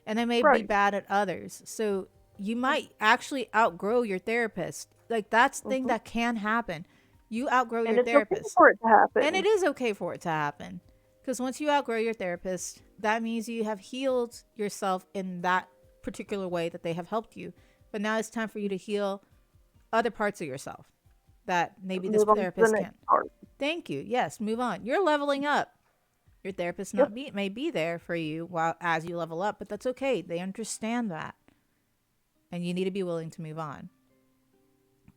and they may be Right. bad at others. So you might actually outgrow your therapist. Like that's the thing Mhm. that can happen. You outgrow And your it's okay therapist. for it to And happen. it is okay for it to happen. Because once you outgrow your therapist, that means you have healed yourself in that particular way that they have helped you. But now it's time for you to heal other parts of yourself that maybe this Move on to the therapist next can't. part. Thank you. Yes, move on. You're leveling up. Your therapist Yep. may be there for you while as you level up, but that's okay. They understand that. And you need to be willing to move on.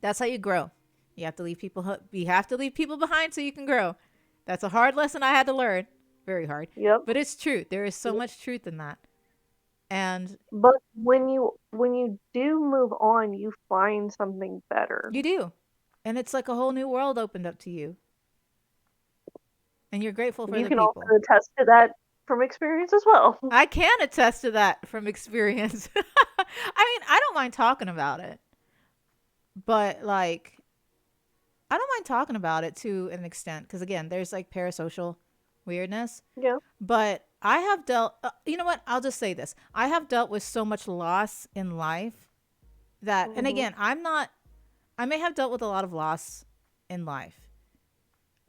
That's how you grow. You have to leave people behind so you can grow. That's a hard lesson I had to learn. Very hard. Yep. But it's true. There is so much truth in that. And But when you do move on, you find something better. you do. And it's like a whole new world opened up to you. And you're grateful for You the can also people. attest to that from experience as well. I can attest to that from experience. I mean, I don't mind talking about it, but like, I don't mind talking about it to an extent because again, there's like parasocial weirdness. Yeah. But I have dealt. You know what? I'll just say this: I have dealt with so much loss in life that, and Hmm. again, I'm not. I may have dealt with a lot of loss in life,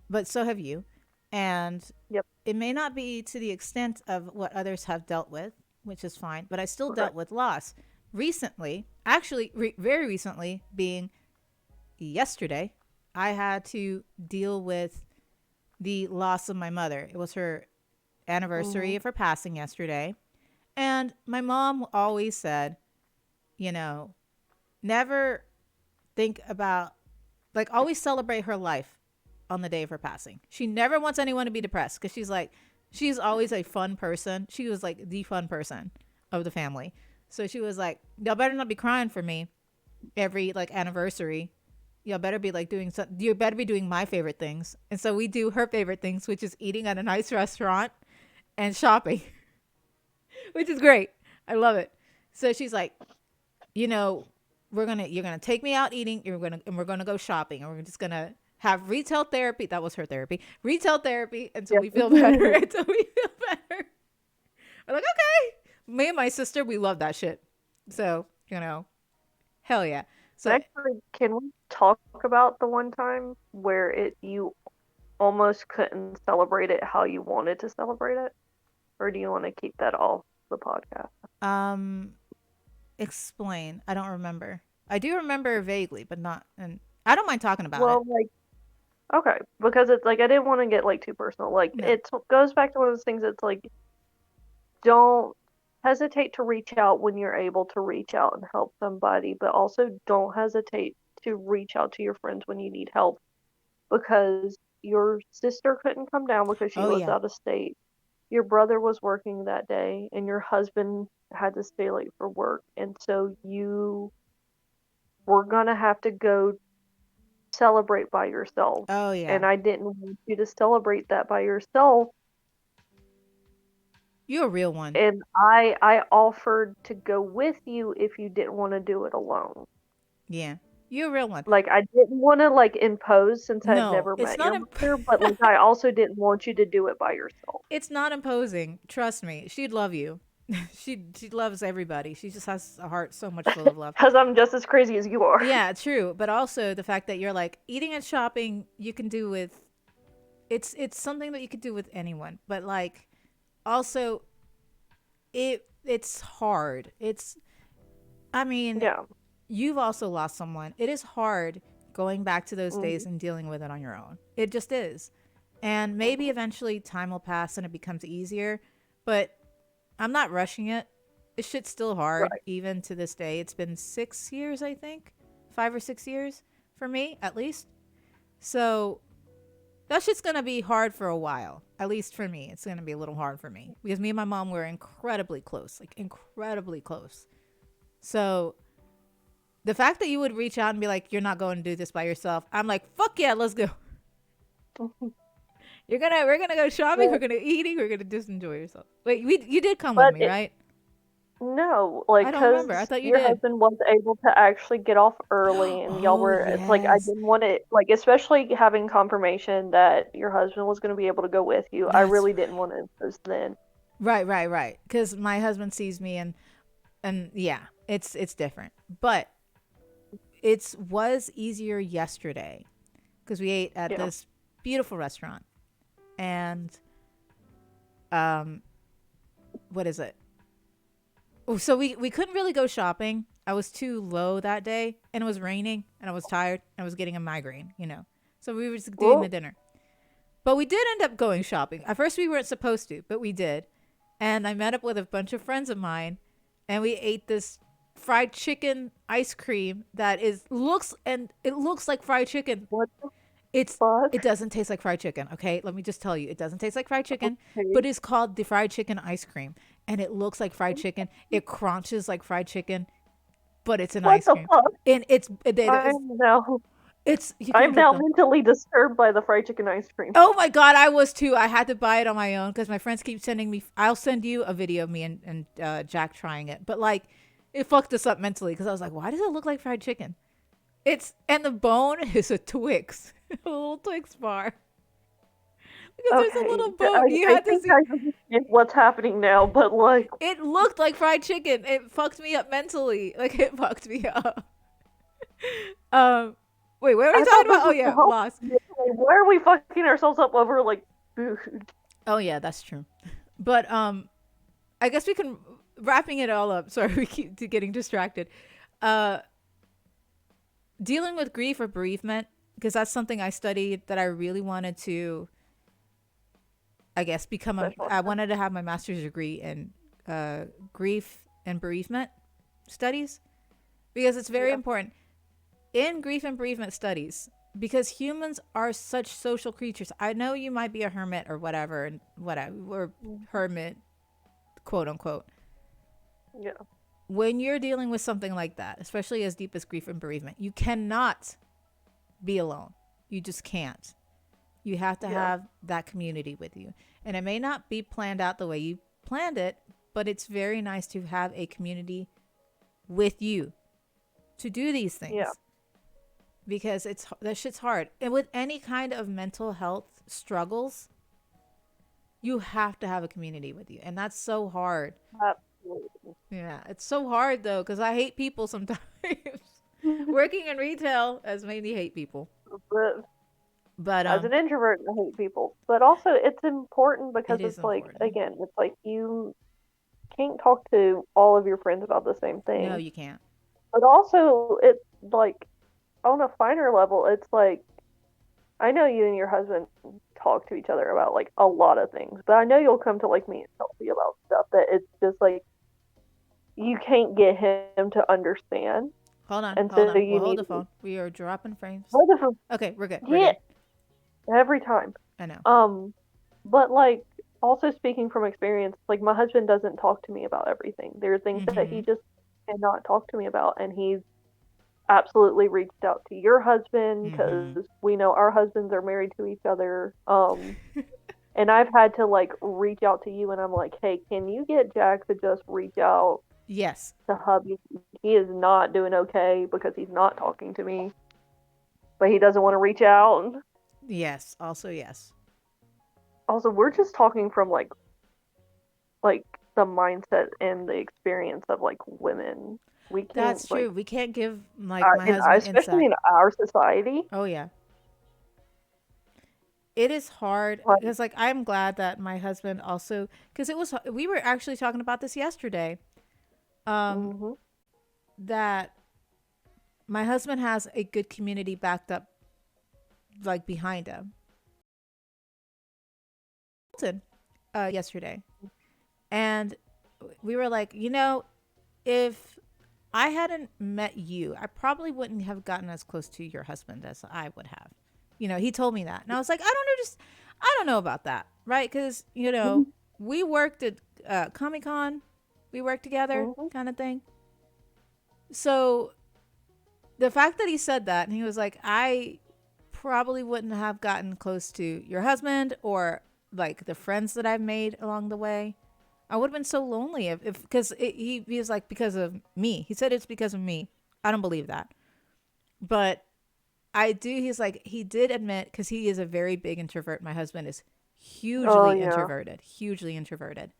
but so have you, and Yep. it may not be to the extent of what others have dealt with, which is fine. But I still Right. dealt with loss recently. Actually, very recently, being yesterday, I had to deal with the loss of my mother. It was her Hmm. anniversary of her passing yesterday. And my mom always said, you know, never think about, like, always celebrate her life on the day of her passing. She never wants anyone to be depressed because she's like, she's always a fun person. She was like the fun person of the family. So she was like, y'all better not be crying for me every like anniversary. Y'all better be like doing some, you better be doing my favorite things. And so we do her favorite things, which is eating at a nice restaurant and shopping, which is great. I love it. So she's like, you know, you're gonna take me out eating, and we're gonna go shopping, and we're just gonna have retail therapy. That was her therapy. Retail therapy until we feel better. Yeah. Until we feel better. I'm like, okay. Me and my sister, we love that shit. So, hell yeah. So Actually, can we talk about the one time where it you almost couldn't celebrate it how you wanted to celebrate it? Or do you want to keep that off the podcast? um explain. I don't remember. I do remember vaguely, but not and I don't mind talking about it. Well, like, okay, because it's like I didn't want to get like too personal. Like No. it goes back to one of those things that's like don't hesitate to reach out when you're able to reach out and help somebody, but also don't hesitate to reach out to your friends when you need help because your sister couldn't come down because she Oh lives yeah. out of state. Your brother was working that day and your husband had to stay late for work, and so you were gonna have to go celebrate by yourself. Oh yeah. And I didn't want you to celebrate that by yourself. You're a real one. And I offered to go with you if you didn't want to do it alone. Yeah. You're a real one. Like I didn't want to like impose since I had No, never it's met not your mother, but like I also didn't want you to do it by yourself. it's not imposing. Trust me. She'd love you. She loves everybody. She just has a heart so much full of love. Because I'm just as crazy as you are. Yeah, true. But also the fact that you're like eating and shopping, you can do with it's something that you could do with anyone. But like also it's hard. It's I mean, Yeah. you've also lost someone. It is hard going back to those days Hmm. and dealing with it on your own. It just is. And maybe eventually time will pass and it becomes easier, but I'm not rushing it. This shit's still hard, Right. even to this day. It's been 6 years, I think, 5 or 6 years for me, at least. So that shit's gonna be hard for a while. At least for me, it's gonna be a little hard for me because me and my mom were incredibly close, like incredibly close. So the fact that you would reach out and be like, "You're not going to do this by yourself," I'm like, "Fuck yeah, let's go." We're gonna go shopping. We're Well, gonna eating. We're gonna just enjoy yourself. Wait, you did come with but me, it right? no, I like, don't remember. I cause thought you your did. husband was able to actually get off early, and y'all Oh were. It's like I yes, didn't want it, like especially having confirmation that your husband was going to be able to go with you. I that's really didn't want to impose then. right. Because my husband sees me and yeah, it's different. But it was easier yesterday because we ate at Yeah. this beautiful restaurant and um what is it? Oh, so we couldn't really go shopping. I was too low that day, and it was raining, and I was tired, and I was getting a migraine. So we were just doing the Well, dinner. But we did end up going shopping. At first, we weren't supposed to, but we did. And I met up with a bunch of friends of mine, and we ate this fried chicken ice cream that is looks and it looks like fried chicken. what the It's fuck? it doesn't taste like fried chicken, okay? Let me just tell you, it doesn't taste like fried chicken, Okay. but it's called the fried chicken ice cream, and it looks like fried chicken. It crunches like fried chicken, but it's an What ice the cream, fuck? and it's I know. You I'm can't get now them. mentally disturbed by the fried chicken ice cream. Oh my god, I was too. I had to buy it on my own because my friends keep sending me. I'll send you a video of me and Jack trying it. But like, it fucked us up mentally because I was like, why does it look like fried chicken? And the bone is a Twix, a little Twix bar. Because there's a Okay, little bone. You I had to think see. I understand what's happening now, but like, It looked like fried chicken. It fucked me up mentally. Like it fucked me up. Um, wait, what are we I thought talking this about? Oh was the yeah, health. lost. Why are we fucking ourselves up over like food? Oh yeah, that's true. But I guess we can wrapping it all up. Sorry, we keep getting distracted. Uh, Dealing with grief or bereavement, because that's something I studied that I really wanted to, I guess, I Special. wanted to have my master's degree in grief and bereavement studies because it's very Yeah. important in grief and bereavement studies because humans are such social creatures. I know you might be a hermit or whatever, and whatever, or hermit, quote unquote. Yeah. When you're dealing with something like that, especially as deep as grief and bereavement, you cannot be alone. You just can't. You have to Yeah. have that community with you. And it may not be planned out the way you planned it, but it's very nice to have a community with you to do these things Yeah. because that shit's hard. And with any kind of mental health struggles, you have to have a community with you. And that's so hard. Absolutely. Yeah, it's so hard though because I hate people sometimes. Working in retail has made me hate people. But But as an introvert, I hate people. But also, it's important because it is it's like, important. again, it's like you can't talk to all of your friends about the same No, thing. you can't. But also, it's like on a finer level, it's like I know you and your husband talk to each other about like a lot of things, but I know you'll come to like me and tell me about stuff that it's just like you can't get him to understand, Hold on, and hold so on. you We'll hold need the phone. We are dropping frames. what if Okay, we're good. We're yeah good. every time. I know. But like also speaking from experience, like my husband doesn't talk to me about everything. There are things that he Mm-hmm. just cannot talk to me about, and he's absolutely reached out to your husband Mm-hmm. because we know our husbands are married to each other. And I've had to like reach out to you, and I'm like, hey, can you get Jack to just reach out Yes. to hubby? He is not doing okay because he's not talking to me, but he doesn't want to reach out. Yes. Also, yes. Also, we're just talking from like the mindset and the experience of like women. We That's can't like true. We can't give like my in husband especially insight. in our society. Oh yeah. It is hard Like, because like I'm glad that my husband also because it was we were actually talking about this yesterday. Um, hmm that my husband has a good community backed up like behind him. Yesterday, and we were like, if I hadn't met you, I probably wouldn't have gotten as close to your husband as I would have. He told me that, and I was like, I don't know about that, right? Because we worked at Comic Con, we worked together, hmm kind of thing. So the fact that he said that, and he was like, I probably wouldn't have gotten close to your husband or like the friends that I've made along the way. I would have been so lonely if because he was like because of me. He said it's because of me. I don't believe that, but I do. He's like he did admit because he is a very big introvert. My husband is Oh hugely yeah, introverted, hugely introverted.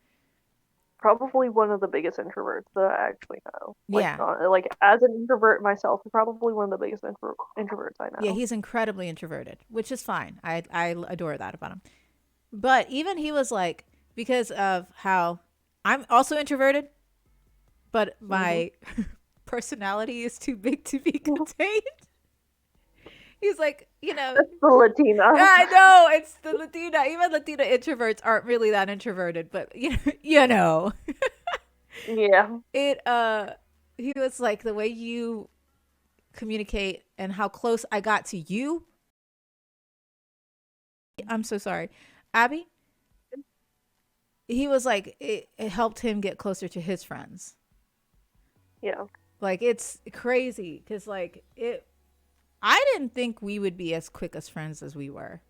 probably one of the biggest introverts that I actually know. Like Yeah, not like as an introvert myself, probably one of the biggest introverts I yeah, know. he's incredibly introverted, which is fine. I adore that about him. But even he was like because of how I'm also introverted, but hmm my personality is too big to be contained. He's like, That's the Latina. I know it's the Latina. Even Latina introverts aren't really that introverted, but you know, Yeah. it. He was like the way you communicate and how close I got to you. I'm so sorry, Abby. He was like it helped him get closer to his friends. Yeah. Like it's crazy because like it I didn't think we would be as quick as friends as we were.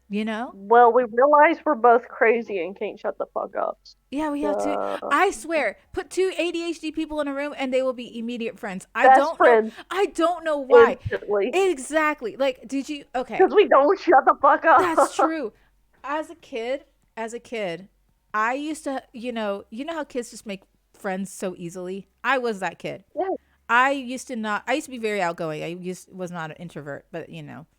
You know? Well, we realize we're both crazy and can't shut the fuck up. Yeah, we have to. So, I swear, put two ADHD people in a room and they will be immediate friends. best friends I don't know why. instantly. Exactly. Like, did you? Okay, Because we don't shut the fuck up. that's true. As a kid, I used to, you know how kids just make friends so easily. I was that kid. Yeah. I used to be very outgoing. Was not an introvert, but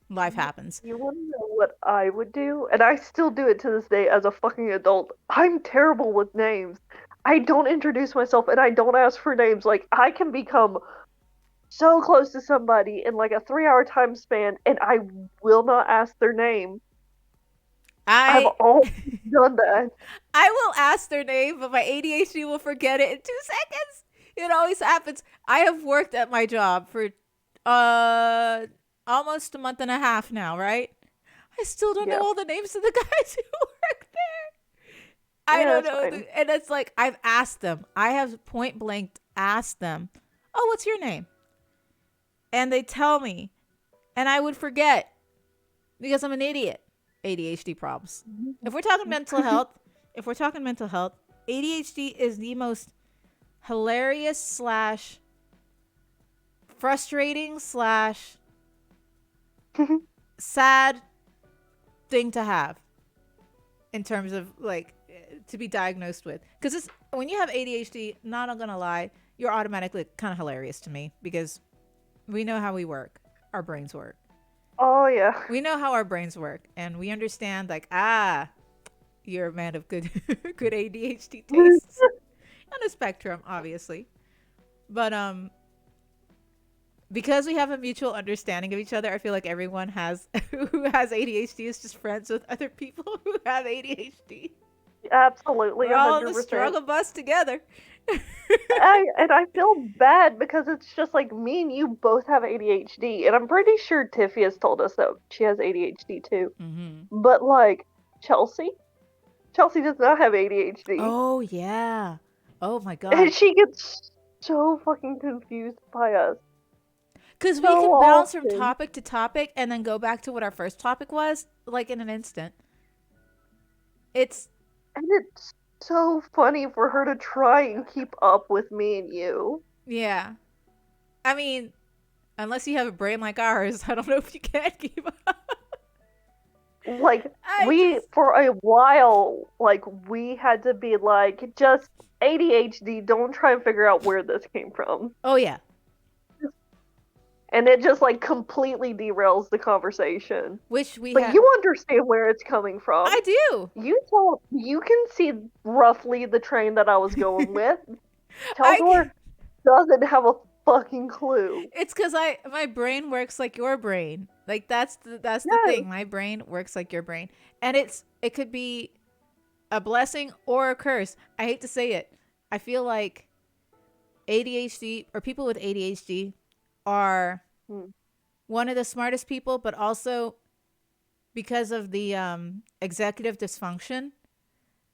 life happens. You want to know what I would do? And I still do it to this day as a fucking adult. I'm terrible with names. I don't introduce myself and I don't ask for names. Like, I can become so close to somebody in like a 3-hour time span and I will not ask their name. I've I always done that. I will ask their name, but my ADHD will forget it in 2 seconds. It always happens. I have worked at my job for almost a month and a half now, right? I still don't know all the names of the guys who work there. I don't know. And it's like, I've asked them. I have point blank asked them, oh, what's your name? And they tell me. And I would forget because I'm an idiot. ADHD problems. If we're talking mental health, ADHD is the most hilarious / frustrating / sad thing to have in terms of like to be diagnosed with. Because when you have ADHD, not gonna lie, you're automatically kind of hilarious to me because we know how we work. Our brains work. Oh, yeah. We know how our brains work, and we understand, like, you're a man of good good ADHD tastes. On a spectrum, obviously. But, because we have a mutual understanding of each other, I feel like everyone who has ADHD is just friends with other people who have ADHD. Absolutely, 100%. We're all on the struggle bus together. I feel bad because it's just like me and you both have ADHD, and I'm pretty sure Tiffy has told us that she has ADHD too. Mm-hmm. But like Chelsea does not have ADHD. Oh yeah. Oh my god. And she gets so fucking confused by us. Because we can bounce from topic to topic and then go back to what our first topic was, like in an instant. It's so funny for her to try and keep up with me and you. Yeah. I mean, unless you have a brain like ours, I don't know if you can keep up. Like, for a while, like, we had to be like, just ADHD, don't try and figure out where this came from. Oh, yeah. And it just, like, completely derails the conversation. Which But you understand where it's coming from. I do. You can see roughly the train that I was going with. Teldor doesn't have a fucking clue. It's because my brain works like your brain. Like, that's the thing. My brain works like your brain. And it could be a blessing or a curse. I hate to say it. I feel like ADHD or people with ADHD are one of the smartest people, but also because of the executive dysfunction,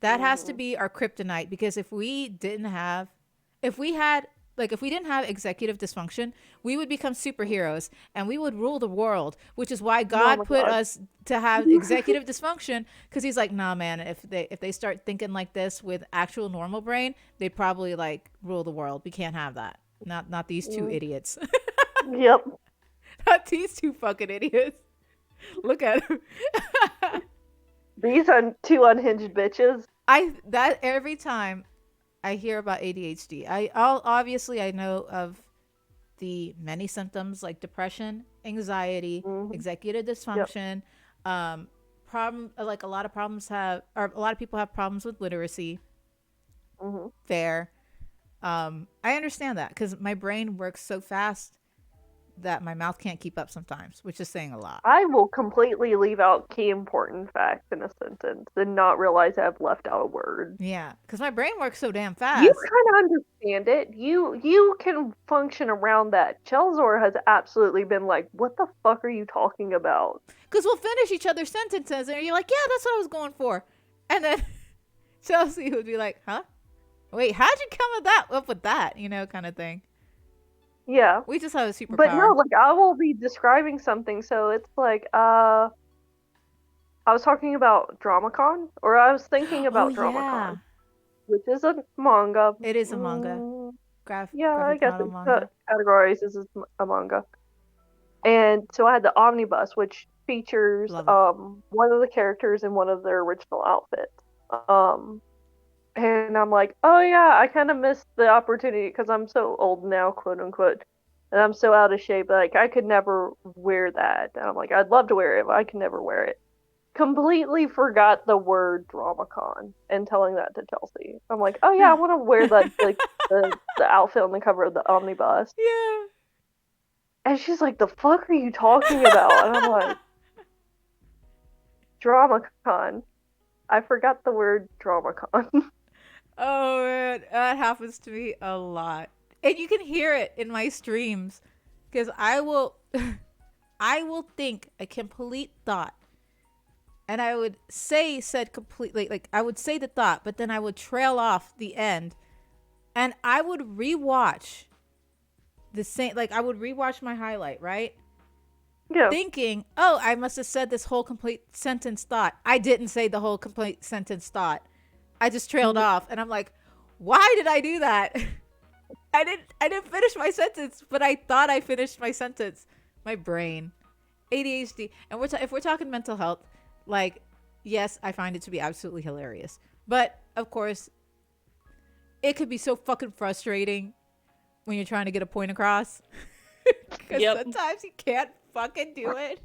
that has to be our kryptonite. Because if we didn't have executive dysfunction, we would become superheroes and we would rule the world, which is why God put us to have executive dysfunction. Because he's like, nah, man, if they start thinking like this with actual normal brain, they'd probably like rule the world. We can't have that. Not these two idiots. Yep. Not these two fucking idiots. Look at them. These are two unhinged bitches. Every time I hear about ADHD, obviously I know of the many symptoms like depression, anxiety, executive dysfunction, like a lot of people have problems with literacy. Fair. I understand that because my brain works so fast that my mouth can't keep up sometimes, which is saying a lot. I will completely leave out key important facts in a sentence and not realize I've left out a word. Yeah, because my brain works so damn fast. You kind of understand it. You can function around that. Chelzor has absolutely been like, what the fuck are you talking about? Because we'll finish each other's sentences and you're like, yeah, that's what I was going for. And then Chelsea would be like, huh? Wait, how'd you come up with that, kind of thing. Yeah. We just have a But no, superpower. like I will be describing something, so it's like I was talking about DramaCon, or I was thinking Oh about yeah, DramaCon, which is a manga. it is a manga. Yeah, I Graphic guess novel it's manga. categorized as a manga. And so I had the omnibus, which features Love it. one of the characters in one of their original outfits. Um, and I'm like, oh yeah, I kind of missed the opportunity because I'm so old now, quote unquote, and I'm so out of shape. Like I could never wear that. And I'm like, I'd love to wear it, but I can never wear it. Completely forgot the word DramaCon and telling that to Chelsea. I'm like, oh yeah, I want to wear that like the outfit on the cover of the omnibus. Yeah. And she's like, the fuck are you talking about? And I'm like, DramaCon. I forgot the word DramaCon. Oh man, that happens to me a lot. And you can hear it in my streams because I will I will think a complete thought and I would say said completely like I would say the thought, but then I would trail off the end and I would rewatch the same like I would rewatch my highlight, right? Yeah. Thinking, "Oh, I must have said this whole complete sentence thought." I didn't say the whole complete sentence thought. I just trailed off and I'm like, "Why did I do that?" I didn't finish my sentence, but I thought I finished my sentence. My brain. ADHD. And if we're talking mental health, like yes, I find it to be absolutely hilarious. But of course, it could be so fucking frustrating when you're trying to get a point across. Cuz Yep. sometimes you can't fucking do it.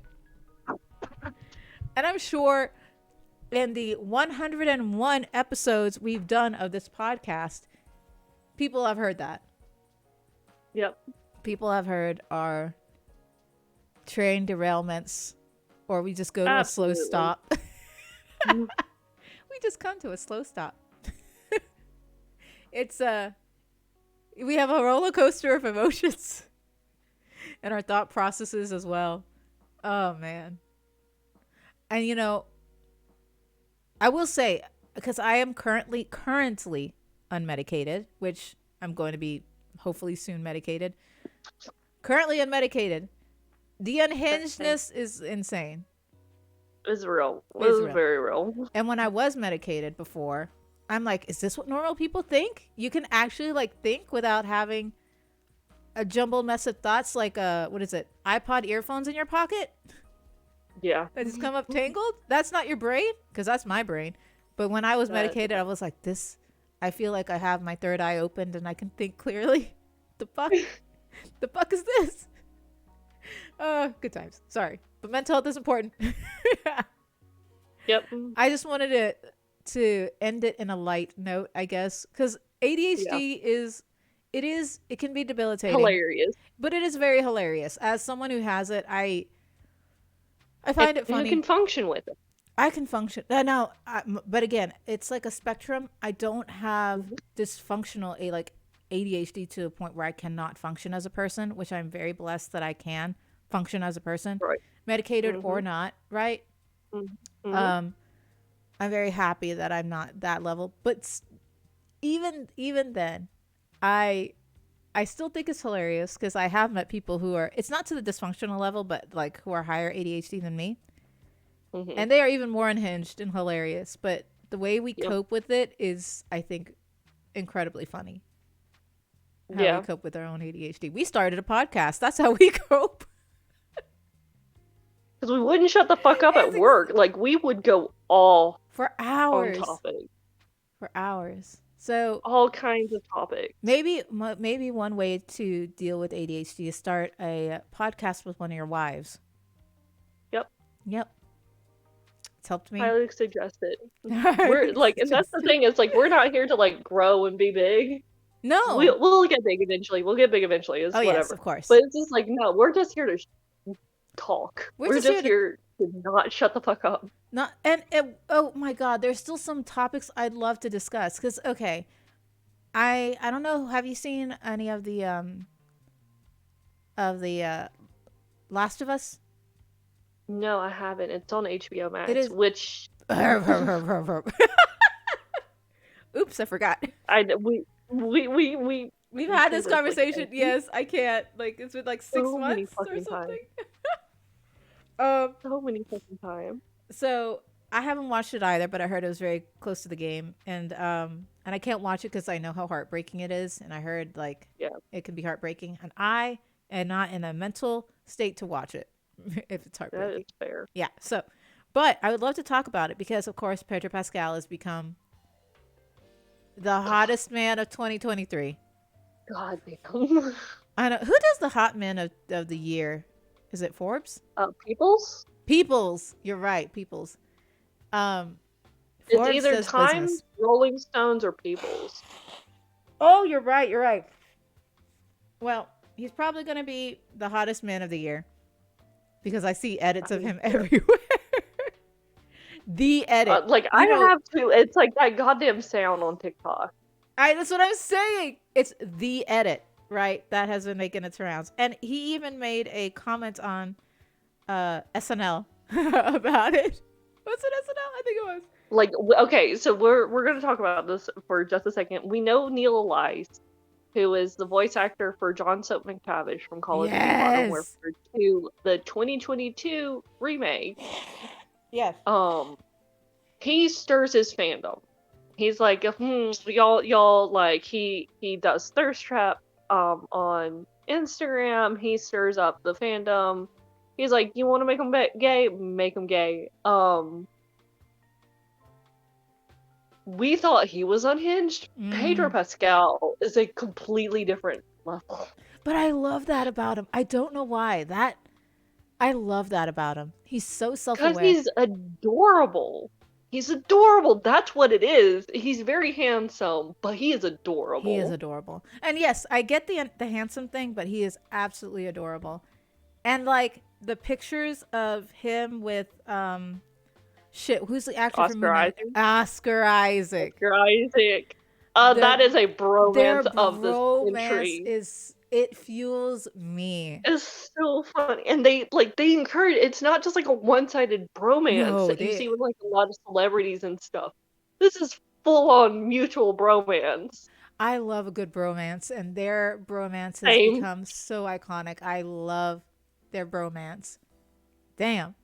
And I'm sure in the 101 episodes we've done of this podcast, people have heard that. Yep. People have heard our train derailments, or we just go to Absolutely. a slow stop. We just come to a slow stop. It's we have a roller coaster of emotions and our thought processes as well. Oh man. And you know, I will say because I am currently unmedicated, which I'm going to be hopefully soon medicated. Currently unmedicated. The unhingedness is insane. It's real. It's It's real. very real. And when I was medicated before, I'm like, is this what normal people think? You can actually like think without having a jumbled mess of thoughts like what is it? iPod earphones in your pocket Yeah. that just come up tangled? That's not your brain? Because that's my brain. But when I was medicated, I was like, this, I feel like I have my third eye opened and I can think clearly. The fuck? The fuck is this? Good times. Sorry. But mental health is important. Yep. I just wanted to end it in a light note, I guess, because ADHD it can be debilitating, Hilarious. but it is very hilarious. As someone who has it, I find it funny. You can function with it. I can function. No, but again, it's like a spectrum. I don't have dysfunctional like ADHD to a point where I cannot function as a person, which I'm very blessed that I can function as a person, Right. medicated or not, right? Mhm. I'm very happy that I'm not that level, but even then, I still think it's hilarious because I have met people who are it's not to the dysfunctional level, but like who are higher ADHD than me, and they are even more unhinged and hilarious. But the way we cope with it is, I think, incredibly funny. How we cope with our own ADHD. We started a podcast. That's how we cope. Because we wouldn't shut the fuck up at work. Like, we would go all for on hours. topic. For hours. So all kinds of topics. Maybe one way to deal with ADHD is start a podcast with one of your wives. Yep. It's helped me. Highly suggest it. We're like, and that's the thing, is like, we're not here to like grow and be big. No. We'll get big eventually. We'll get big eventually. It's whatever. Yes, of course. But it's just like, no, we're just here to talk. We're just here to not shut the fuck up. Not oh my god, there's still some topics I'd love to discuss. Because okay, I don't know. Have you seen any of the Last of Us? No, I haven't. It's on HBO Max. It is. Which Oops, I forgot. we We've I'm had sure this there's like conversation. every Yes, I can't. Like it's been like six so many months or fucking something. times. Um. So many fucking times. So I haven't watched it either, but I heard it was very close to the game, and I can't watch it because I know how heartbreaking it is, and I heard like Yeah, it can be heartbreaking, and I am not in a mental state to watch it if it's that is heartbreaking. fair. Yeah. So, but I would love to talk about it because, of course, Pedro Pascal has become the hottest man of 2023. God damn. I know who does the hot man of the year. Is it Forbes? Peoples? Peoples. You're right, Peoples. Um, It's Forbes either does Time, business. Rolling Stones, or Peoples. Oh, you're right. You're right. Well, he's probably going to be the hottest man of the year because I see edits I of mean, him fair. everywhere. The edit. Like You I know, have to. It's like that goddamn sound on TikTok. that's what I'm saying. It's the edit, right? That has been making its rounds. And he even made a comment on SNL about it. Was it SNL? I think it was. Like okay, so we're gonna talk about this for just a second. We know Neil Elias, who is the voice actor for John Soap McTavish from Call of Duty Modern Yes. Warfare 2, the 2022 remake. Yes. He stirs his fandom. He's like, y'all like he does thirst trap on Instagram. He stirs up the fandom. He's like, you want to make him gay? Make him gay. We thought he was unhinged. Pedro Mm. Pascal is a completely different level. But I love that about him. I don't know why. I love that about him. He's so Because self-aware. he's adorable. He's adorable. That's what it is. He's very handsome, but he is He is adorable. adorable. And yes, I get the handsome thing, but he is absolutely adorable. And like the pictures of him with shit, who's the actor from Oscar Moon Knight? Isaac. Oscar Isaac. Oscar Isaac. The That is a their bromance of the bromance century. is it fuels me. It's so funny, and they encourage. It's not just like a one-sided bromance No, that you they see with like a lot of celebrities and stuff. This is full-on mutual bromance. I love a good bromance, and their bromance has Same. become so iconic. I love their bromance. Damn.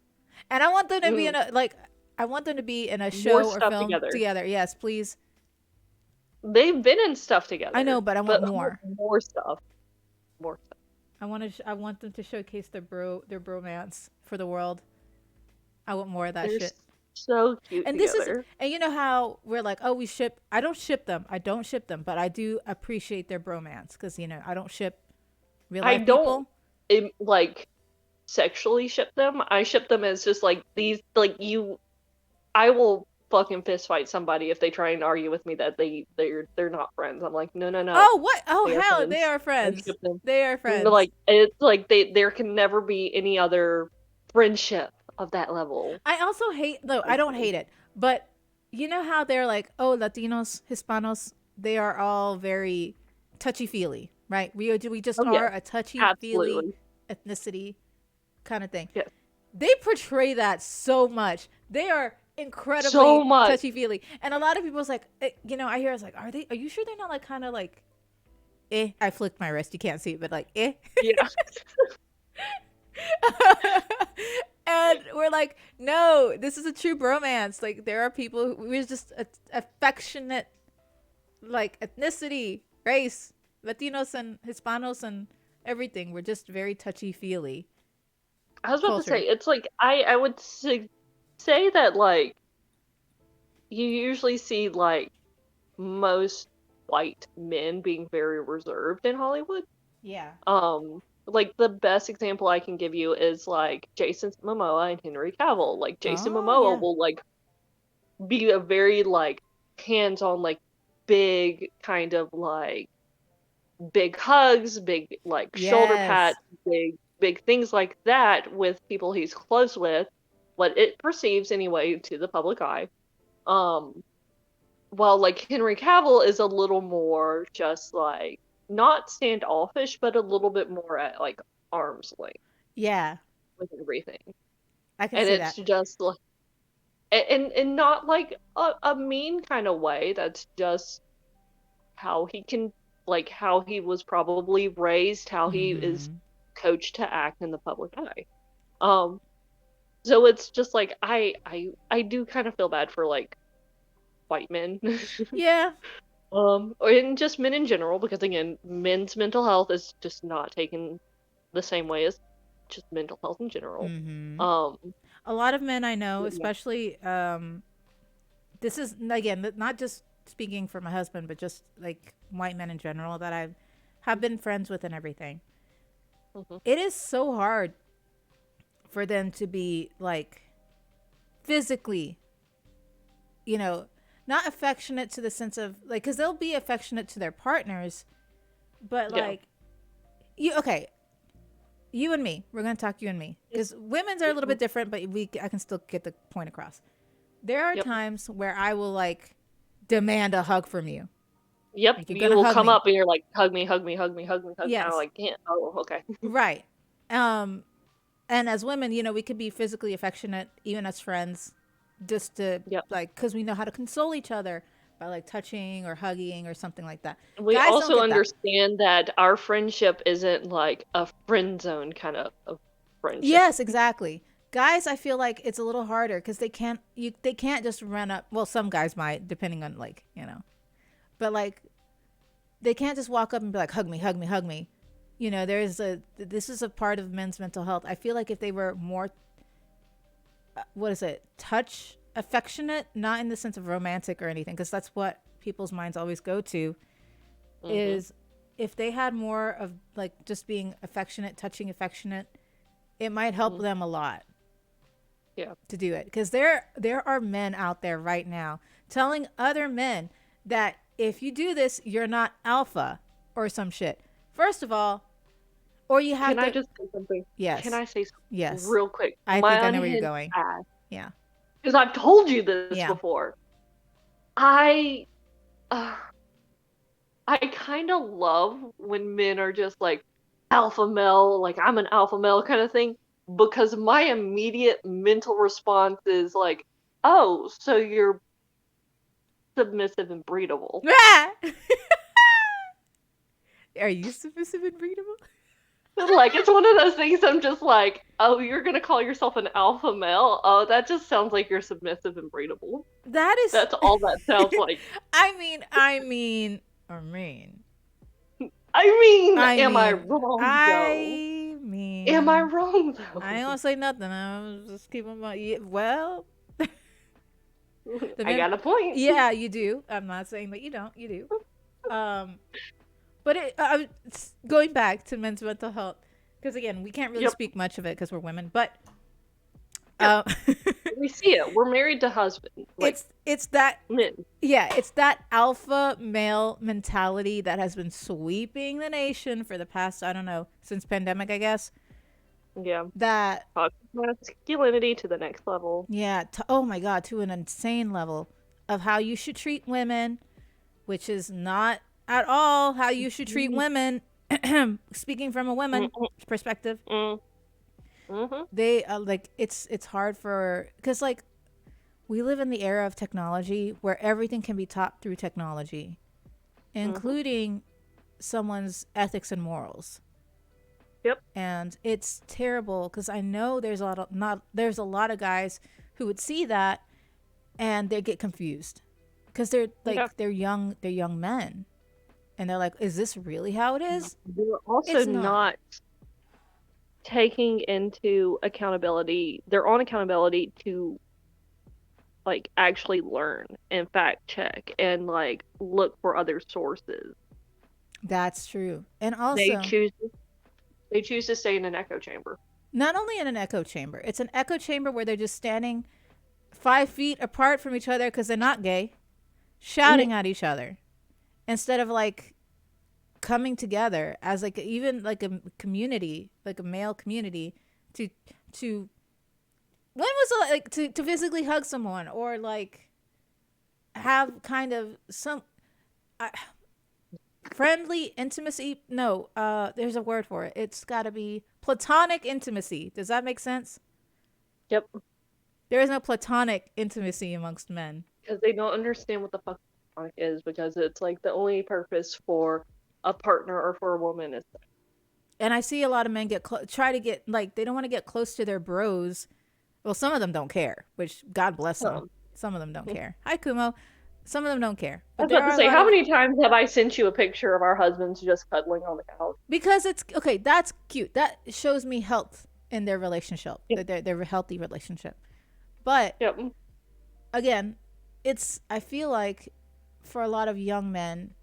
And I want them to be in Mm, a like I want them to be in a more show or stuff film together. together. Yes, please. They've been in stuff I know, together, but I want but more. more stuff. More stuff. I want them to showcase their bromance for the world. I want more of that They're shit. so cute And this is together. and you know how we're like, "Oh, we ship." I don't ship them. I don't ship them, but I do appreciate their bromance cuz I don't ship real I life don't people. like sexually ship them. I ship them as just like these like you I will fucking fist fight somebody if they try and argue with me that they're not friends. I'm like, no, no, no, Oh, what? Oh, they are hell, they friends. are I friends. ship them. They are friends. Like it's like there can never be any other friendship of that level. I also hate though. I don't hate it, but you know how they're like, oh, Latinos, Hispanos, they are all very touchy feely, right? We just Oh yeah, are a touchy feely absolutely. ethnicity kind of thing. Yes. They portray that so much. They are So incredibly much. touchy feely, and a lot of people's like, I hear it's like, are they? Are you sure they're not like kind of like, eh? I flicked my wrist. You can't see it, but like, eh. Yeah. And we're like, no, this is a true bromance. Like there are people we're just affectionate, like ethnicity, race, Latinos and Hispanos and everything. We're just very touchy feely I was about to say culture. it's like I would say that like you usually see like most white men being very reserved in Hollywood. Yeah. Like the best example I can give you is like Jason Momoa and Henry Cavill. Like Jason Oh Momoa yeah. will like be a very like hands-on like big kind of like big hugs, big like shoulder Yes. pats, big things like that with people he's close with, what it perceives anyway to the public eye. Um while like Henry Cavill is a little more just like not standoffish, but a little bit more at like arm's length Yeah. with everything. I can And see it's that. just like and not like a mean kind of way. That's just how he can like how he was probably raised, how he is Mm-hmm. coached to act in the public eye. Um, so it's just like I do kind of feel bad for like white men. Yeah. Or in just men in general, because again, men's mental health is just not taken the same way as just mental health in general. Mm-hmm. Um, A lot of men I know, yeah, especially this is again not just speaking for my husband, but just like white men in general that I have been friends with and everything. mhm, It is so hard for them to be like physically, you know, not affectionate to the sense of like, because they'll be affectionate to their partners, but yeah, like, you okay, you and me, we're gonna talk you and me, because women's are a little mhm, bit different, but I can still get the point across. There are yep, times where I will like demand a hug from you, yep. like you're You gonna will hug come me. up and you're like, hug me, hug me, hug me, hug me, hug me. I'm Yes, like, can't. Oh, okay. right. Um, and as women, we could be physically affectionate, even as friends, just to Yep. like, because we know how to console each other by like touching or hugging or something like that. We Guys don't also get that. understand that our friendship isn't like a friend zone kind of friendship. Yes, exactly. Guys, I feel like it's a little harder because they can't just run up. Well, some guys might, depending on like but like they can't just walk up and be like, hug me, hug me, hug me. This is a part of men's mental health. I feel like if they were more, what is it, touch affectionate, not in the sense of romantic or anything, because that's what people's minds always go to, Hmm. is if they had more of like just being affectionate, touching affectionate, it might help Hmm. them a lot Yeah. to do it. Because there are men out there right now telling other men that if you do this, you're not alpha or some shit. First of all, or you have Can I to, just say something? Can yes, I say something yes. real quick? I think My I know where you're unhinged going. ass, Yeah. because I've told you this Yeah. before. I, uh, I kind of love when men are just like alpha male, like I'm an alpha male kind of thing, because my immediate mental response is like, oh, so you're submissive and breedable. Are you submissive and breedable? Like it's one of those things I'm just like, oh, you're gonna call yourself an alpha male? Oh, that just sounds like you're submissive and breedable. That is, That's all that sounds like. I mean, Am I wrong though? I Am I mean, wrong I though? ain't gonna say nothing. I was just keeping my, yeah, well, the I men, got a point. yeah, you do. I'm not saying that you don't. You do. But going back to men's mental health, because again, we can't really Yep, speak much of it because we're women. But yep. uh, We see it. We're married to husbands, like it's that, men. yeah, it's that alpha male mentality that has been sweeping the nation for the past, I don't know, since pandemic, I guess. Yeah. That, Toxic masculinity to the next level. yeah, oh my God, to an insane level of how you should treat women, which is not at all how you should treat Mm, women. Speaking from a mm, woman perspective, mm, mm-hmm, they like it's hard for, because like we live in the era of technology where everything can be taught through technology, mm-hmm. including someone's ethics and morals. Yep. And it's terrible because I know there's a lot of guys who would see that and they get confused because Yeah. they're young men, and they're like, is this really how it is? They're also It's not. not taking into accountability their own accountability to like actually learn and fact check and like look for other sources. That's true. And They also, choose they choose to stay in an echo chamber. not only in an echo chamber, it's an echo chamber where they're just standing 5 feet apart from each other because they're not gay, Yeah. shouting at each other instead of like coming together as like even like a community, like a male community, to to when was it like to physically hug someone or like have kind of some uh, friendly intimacy. No, there's a word for it. It's got to be platonic intimacy. Does that make sense? Yep. There is no platonic intimacy amongst men. Because they don't understand what the fuck platonic is, because it's like the only purpose for a partner or for a woman is sex. And I see a lot of men try to get like they don't want to get close to their bros. Well, some of them don't care, which God bless them. Um, Some of them don't care. Hi, Kumo. Some of them don't care, I but was there about to are a say, lot how of many times have I sent you a picture of our husbands just cuddling on the couch? because it's okay. That's cute. That shows me health in their relationship, Yeah. their healthy relationship. But Yep. again, it's I feel like for a lot of young men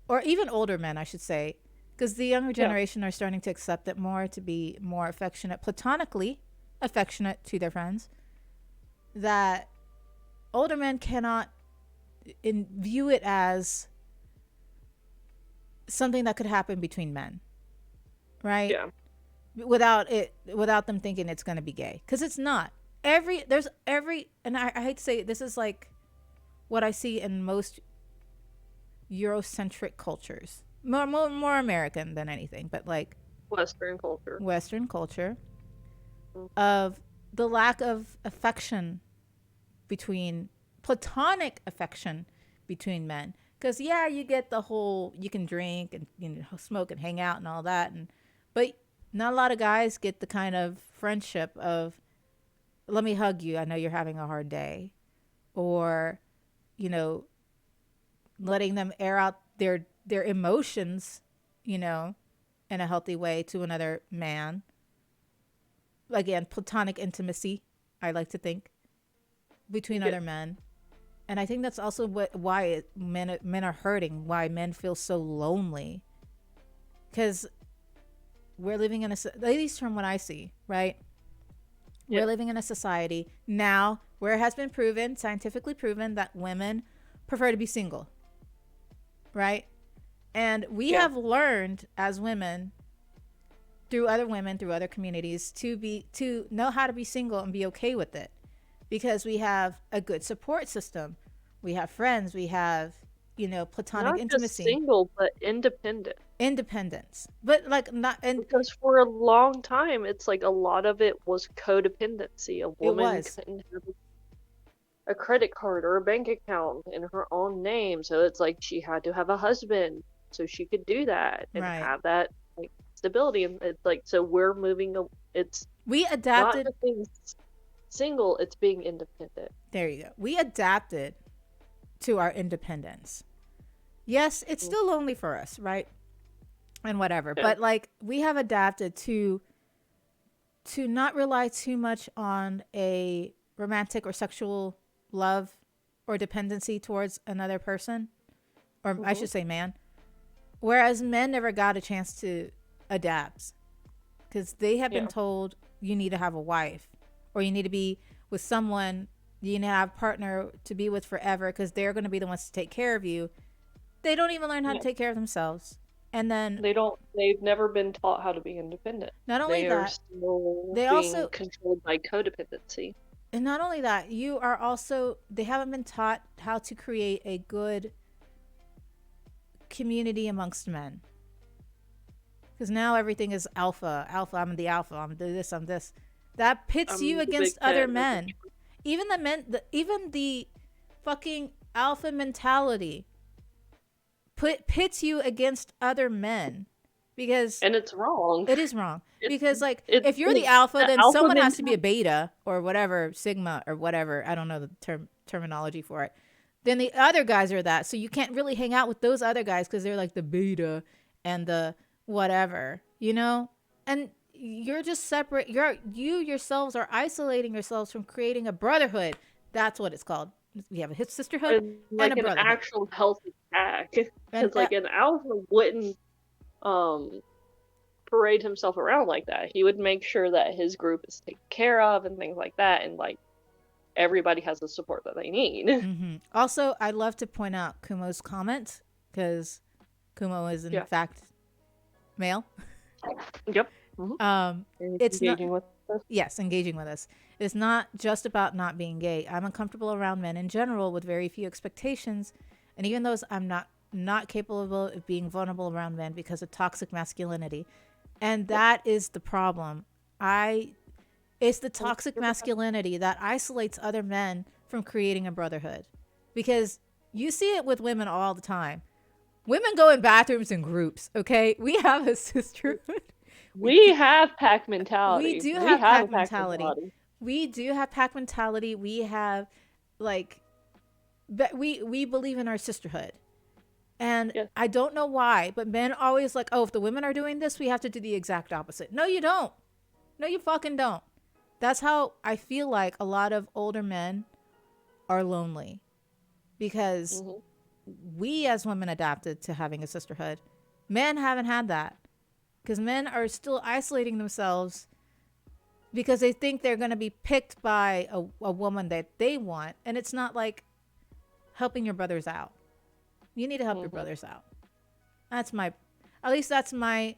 or even older men, I should say, because the younger Yeah. generation are starting to accept it more to be more affectionate, platonically affectionate to their friends, that older men cannot view it as something that could happen between men, right? Yeah. Without them thinking it's going to be gay, because it's not. And I hate to say it, this is like what I see in most Eurocentric cultures, more American than anything, but like Western culture. Western culture, Mm. of the lack of affection between platonic affection between men. Because yeah, you get the whole you can drink and smoke and hang out and all that, but not a lot of guys get the kind of friendship of let me hug you. I know you're having a hard day, or you know, letting them air out their emotions, in a healthy way to another man. Again, platonic intimacy, I like to think, between other men. And I think that's also why men are hurting, why men feel so lonely. Because we're living in at least from what I see, right? We're living in a society now where it has been proven, scientifically proven, that women prefer to be single, right? And we have learned as women, through other women, through other communities, to know how to be single and be okay with it, because we have a good support system. We have friends. We have, platonic Not just intimacy, single, but independent. independence. But like not, and Because for a long time, it's like a lot of it was codependency. A woman was. couldn't have a credit card or a bank account in her own name, so it's like she had to have a husband so she could do that and Right. have that like stability. And it's like, so we're moving. It's We not adapted. just being single; it's being independent. There you go. We adapted to our independence. Yes, it's still lonely for us, right? And whatever. Yeah. But like we have adapted to not rely too much on a romantic or sexual love or dependency towards another person, or I should say man. Whereas men never got a chance to adapt, because they have been told you need to have a wife, or you need to be with someone, you need to have a partner to be with forever, because they're going to be the ones to take care of you. They don't even learn how to take care of themselves. And then they've never been taught how to be independent. not only They are that, still they being also controlled by codependency. and not only that, they haven't been taught how to create a good community amongst men. Because now everything is alpha. I'm the alpha. I'm this. I'm this. That pits you against other men. Even the men, even the fucking alpha mentality pits you against other men, because And it's wrong. it is wrong. Because like it's if you're the alpha, then alpha someone has to be a beta or whatever, sigma or whatever. I don't know the terminology for it. Then the other guys are that. So you can't really hang out with those other guys because they're like the beta and the whatever, And you're just separate. You yourselves are isolating yourselves from creating a brotherhood. That's what it's called. We have a sisterhood And like and a an brotherhood. actual healthy pack. And Because like an alpha wouldn't parade himself around like that. He would make sure that his group is taken care of and things like that, and like everybody has the support that they need. Mm-hmm. Also, I'd love to point out Kumo's comment, because Kumo is in fact male. Yep. It's engaging with us. Yes, engaging with us. It's not just about not being gay. I'm uncomfortable around men in general with very few expectations, and even those I'm not capable of being vulnerable around men because of toxic masculinity. And that is the problem. It's the toxic masculinity that isolates other men from creating a brotherhood. Because you see it with women all the time. Women go in bathrooms in groups, okay? We have a sisterhood. We We do, have pack we mentality. do We have have a pack pack mentality. mentality. We do have pack mentality. We have like but we believe in our sisterhood. And Yes. I don't know why, but men always like, oh, if the women are doing this, we have to do the exact opposite. No, you don't. No, you fucking don't. That's how I feel like a lot of older men are lonely because Hmm. we as women adapted to having a sisterhood. Men haven't had that because men are still isolating themselves because they think they're going to be picked by a woman that they want. And it's not like helping your brothers out. You need to help your Hmm. brothers out. That's my, at least that's my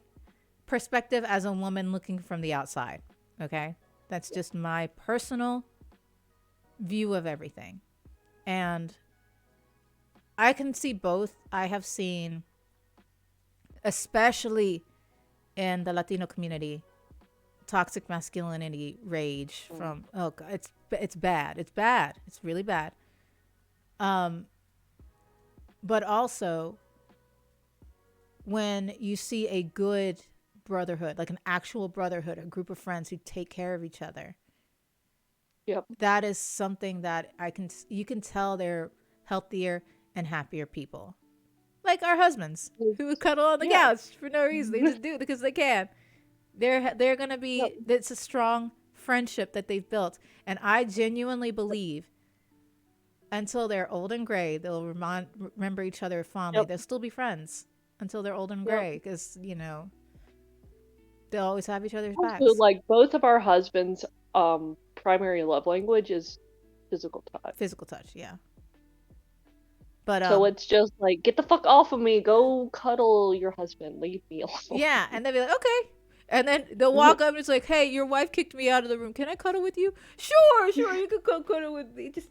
perspective as a woman looking from the outside. Okay. That's just my personal view of everything. And I can see both. I have seen, especially in the Latino community, toxic masculinity rage from oh God, it's bad. It's bad. It's really bad. Um, but also when you see a good brotherhood, like an actual brotherhood, a group of friends who take care of each other, Yep. that is something that you can tell they're healthier and happier people. Like our husbands who would cuddle on the Yeah. couch for no reason. They just do it because they can. They're gonna Yep. be. It's a strong friendship that they've built, and I genuinely believe until they're old and gray, they'll remember each other fondly. Yep. They'll still be friends until they're old and Yep. gray, because they'll always have each other's Also, backs. like both of our husbands' primary love language is physical touch. Physical touch, yeah. But So it's just like, get the fuck off of me. Go cuddle your husband. Leave me alone. yeah, and they'll be like, okay. And then they'll walk up and it's like, hey, your wife kicked me out of the room. Can I cuddle with you? Sure, sure, you can come cuddle with me. Just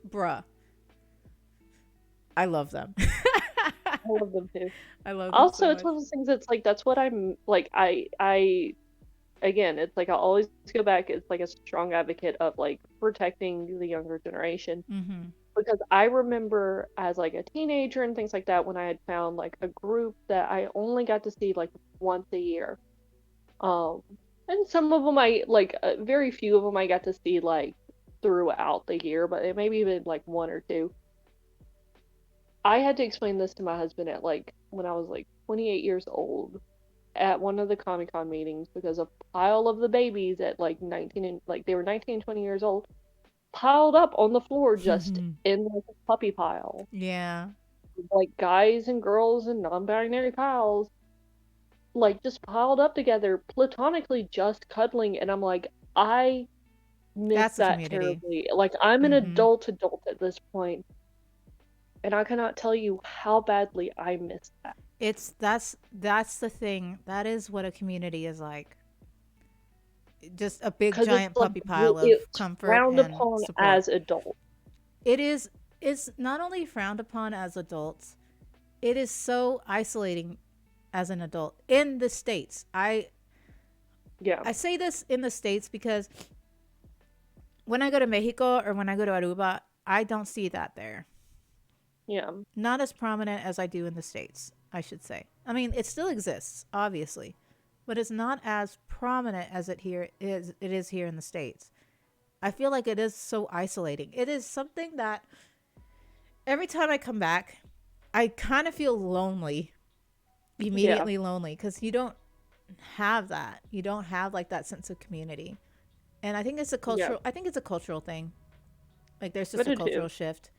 bruh. I love them. I love them too. I love them so Also, it's much. one of those things that's like, that's what I'm like. Again, it's like I always go back. It's like a strong advocate of like protecting the younger generation, Mm-hmm. because I remember as like a teenager and things like that when I had found like a group that I only got to see like once a year. Um, and some of them I like, very few of them I got to see like throughout the year, but it maybe even like one or two. I had to explain this to my husband at like when I was like 28 years old at one of the Comic Con meetings, because a pile of the babies at like 19 and like they were 19 and 20 years old piled up on the floor just in like a puppy pile. Yeah. Like guys and girls and non-binary pals like just piled up together platonically just cuddling, and I'm like, I miss That's the that community. terribly. Like I'm an Mm-hmm. adult at this point, and I cannot tell you how badly I miss that. That's the thing. That is what a community is like. Just a big Because it's giant like puppy pile of it's comfort frowned and upon support. as adults. It is it's not only frowned upon as adults, it is so isolating as an adult in the States. Yeah. I say this in the States because when I go to Mexico or when I go to Aruba, I don't see that there. Yeah. Not as prominent as I do in the States, I should say. I mean, it still exists, obviously, but it's not as prominent as it is here in the States. I feel like it is so isolating. It is something that every time I come back, I kind of feel lonely, Yeah. immediately lonely, because you don't have that. You don't have like that sense of community. And Yeah. I think it's a cultural thing. Like there's I just a do too. cultural shift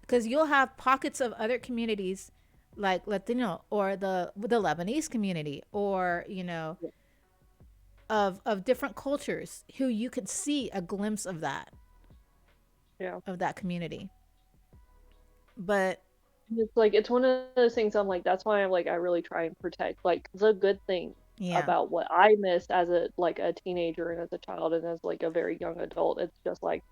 because you'll have pockets of other communities like Latino or the Lebanese community or of different cultures who you could see a glimpse Yeah. of that community. But It's like it's one of those things I'm like, that's why I'm like I really try and protect like the good thing yeah, about what I missed as a teenager and as a child and as like a very young adult. It's just like,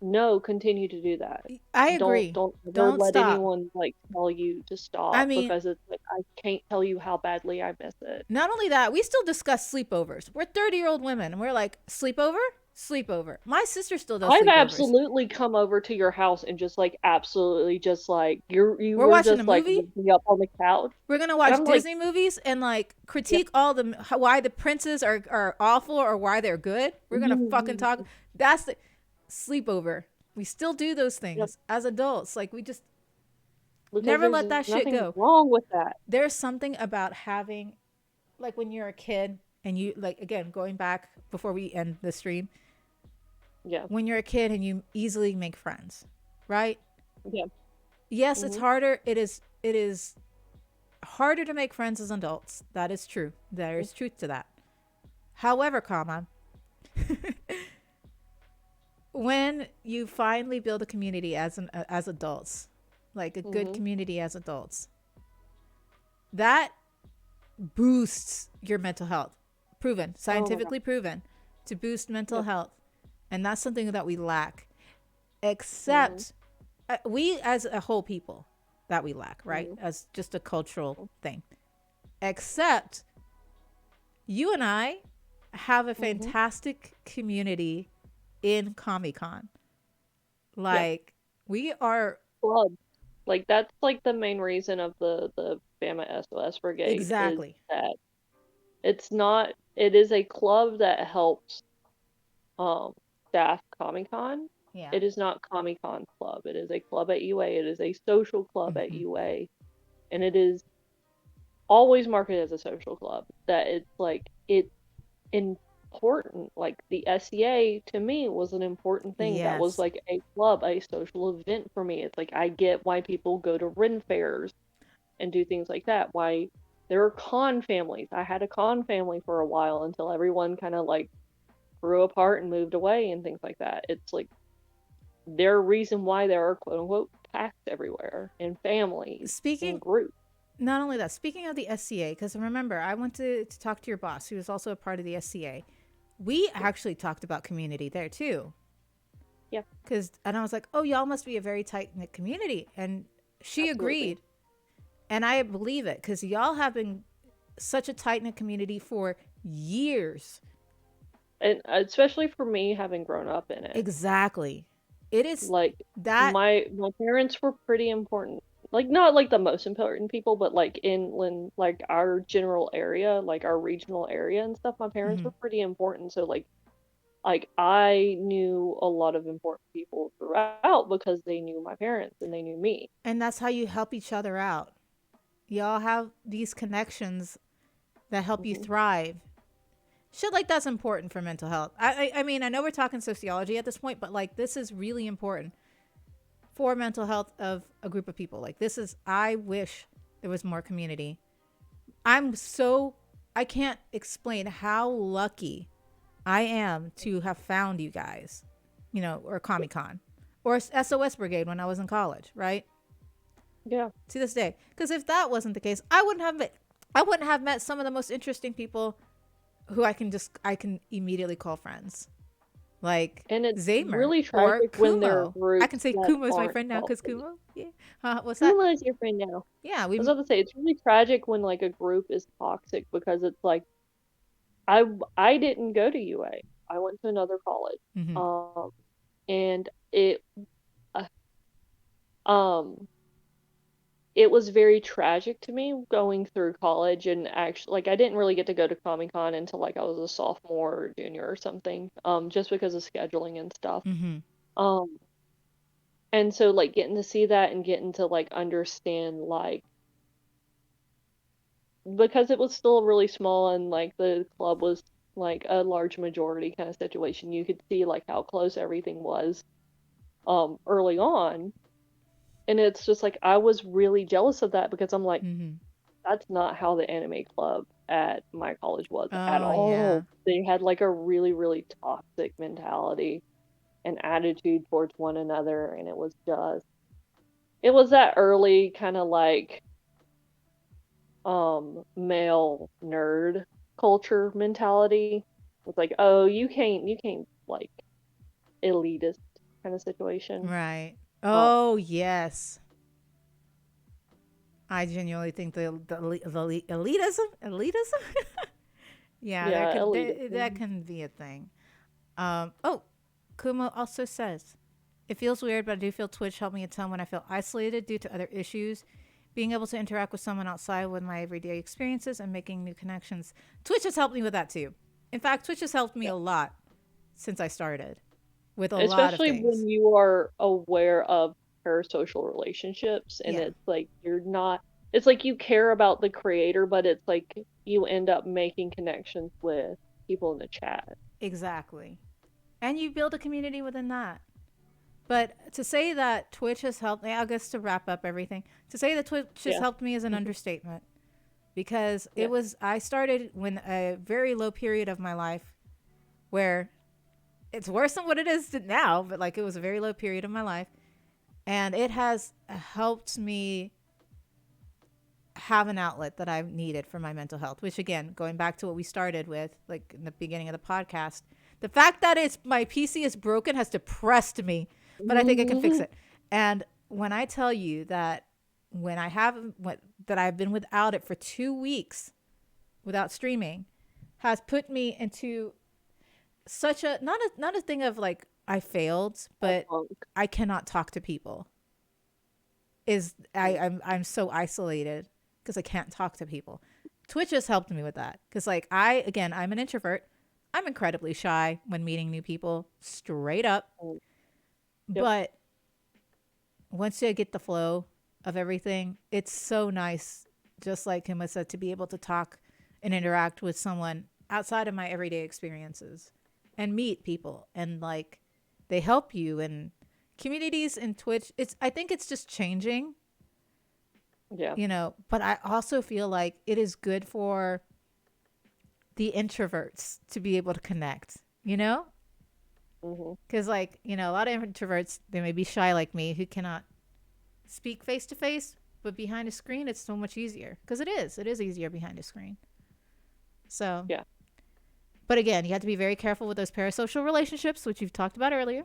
no, continue to do that. I Don't agree. don't ever Don't let stop. anyone like tell you to I stop, mean, because it's like I can't tell you how badly I miss it. not only that, we still discuss sleepovers. We're 30-year-old women and we're like, sleepover? Sleepover. My sister still does I've sleepovers. absolutely come over to your house and just like absolutely just like you We're were watching a just like movie. with me up on the couch, We're gonna and watch I'm like, Disney movies and like yeah. critique all the why the princes are awful or why they're good. We're gonna fucking talk. That's the sleepover. We still do those Yep, things as adults. Like we just because never there's let that shit nothing go. wrong with that. There's something about having, like when you're a kid and you, like, again, going back before we end the stream, Yeah, when you're a kid and you easily make friends, right? yeah, Yes, it's hmm harder. It is harder to make friends as adults. That is true. There is truth to that. However, comma, when you finally build a community as adults, like a good hmm community as adults, that boosts your mental health. Proven, Oh my god. scientifically proven to boost mental Yep. health. And that's something that we lack. hmm Except we as a whole people that we lack, right? hmm As just a cultural thing. Except you and I have a hmm fantastic community in Comic Con. Yep. Like we are Club. Like that's like the main reason of the Bama SOS Brigade is exactly. that it's not. It is a club that helps um staff Comic Con. Yeah. It is not Comic Con club. It is a club at UA. It is a social club at Hmm. UA, and it is always marketed as a social club. That it's like it's important. Like the SEA to me was an important thing. That was Yes. like a club, a social event for me. It's like I get why people go to Ren fairs and do things like that. Why there are con families. I had a con family for a while until everyone kind of like grew apart and moved away and things like that. It's like there are reason why there are quote unquote packs everywhere and families and Speaking, groups. not only that, speaking of the SCA, because remember, I went to talk to your boss, who was also a part of the SCA. We Yeah, actually talked about community there too. yeah, And I was like, oh, y'all must be a very tight knit community. And she absolutely. agreed. And I believe it because y'all have been such a tight knit community for years. And especially for me having grown up in it. Exactly. It is Like that. my parents were pretty important. Like not like the most important people, but like in like our general area, like our regional area and stuff, my parents Mhm. were pretty important. So like I knew a lot of important people throughout because they knew my parents and they knew me. And that's how you help each other out. Y'all have these connections that help you Hmm thrive. Shit like that's important for mental health. I mean, I know we're talking sociology at this point, but like this is really important for mental health of a group of people. Like this is, I wish there was more community. I'm so, I can't explain how lucky I am to have found you guys, or Comic Con or SOS Brigade when I was in college, right? Yeah. To this day. Because if that wasn't the case, I wouldn't have met some of the most interesting people who I can immediately call friends. Like And it's Zamer really or tragic when there are Kumo. I can groups say that Kumo is my aren't friend now because healthy. Kumo, yeah. What's that? Kuma is your friend now. Yeah, I was we. about to say it's really tragic when like a group is toxic because it's like I didn't go to UA. I went to another college. Mm-hmm, And uh, um it was very tragic to me going through college and actually like I didn't really get to go to Comic Con until like I was a sophomore or junior or something just because of scheduling and stuff. mm-hmm. Um and so like getting to see that and getting to like understand like because it was still really small and like the club was like a large majority kind of situation, you could see like how close everything was early on. And it's just like I was really jealous of that because I'm like, Mm-hmm. that's not how the anime club at my college was at Oh yeah. all. They had like a really, really toxic mentality and attitude towards one another, and it was that early kind of like male nerd culture mentality. It's like, oh, you can't like elitist kind of situation. Right. Um, Oh yes. I genuinely think the elitism. Yeah, there yeah, could that elitism. can be a thing. Oh, Kumo also says, it feels weird, but I do feel Twitch helped me a ton when I feel isolated due to other issues. Being able to interact with someone outside with my everyday experiences and making new connections. Twitch has helped me with that too. In fact, Twitch has helped me Yeah. a lot since I started with a lot of Especially things. when you are aware of parasocial relationships and Yeah, it's like you're not, it's like you care about the creator, but it's like you end up making connections with people in the chat. exactly. And you build a community within that. But to say that Twitch has helped me, I guess to wrap up everything, to say that Twitch has Yeah. helped me is an Mhm. understatement because Yeah. I started when a very low period of my life where it's worse than what it is now, but like it was a very low period of my life. And it has helped me have an outlet that I've needed for my mental health, which again, going back to what we started with, like in the beginning of the podcast, the fact that it's my PC is broken has depressed me, but I think I can fix Mhm. it. And when I tell you that that I've been without it for 2 weeks without streaming has put me into such a not a thing of like I failed, A but punk. I cannot talk to people. I'm so isolated because I can't talk to people. Twitch has helped me with that because like I'm an introvert. I'm incredibly shy when meeting new people, straight up. Mm. Yep. But once you get the flow of everything, it's so nice, just like Emma said, to be able to talk and interact with someone outside of my everyday experiences and meet people and like they help you and communities in Twitch. I think it's just changing, Yeah. but I also feel like it is good for the introverts to be able to connect, Hmm. because like a lot of introverts, they may be shy like me who cannot speak face to face, but behind a screen it's so much easier because it is easier behind a screen. So, Yeah. but again, you have to be very careful with those parasocial relationships, which you've talked about earlier,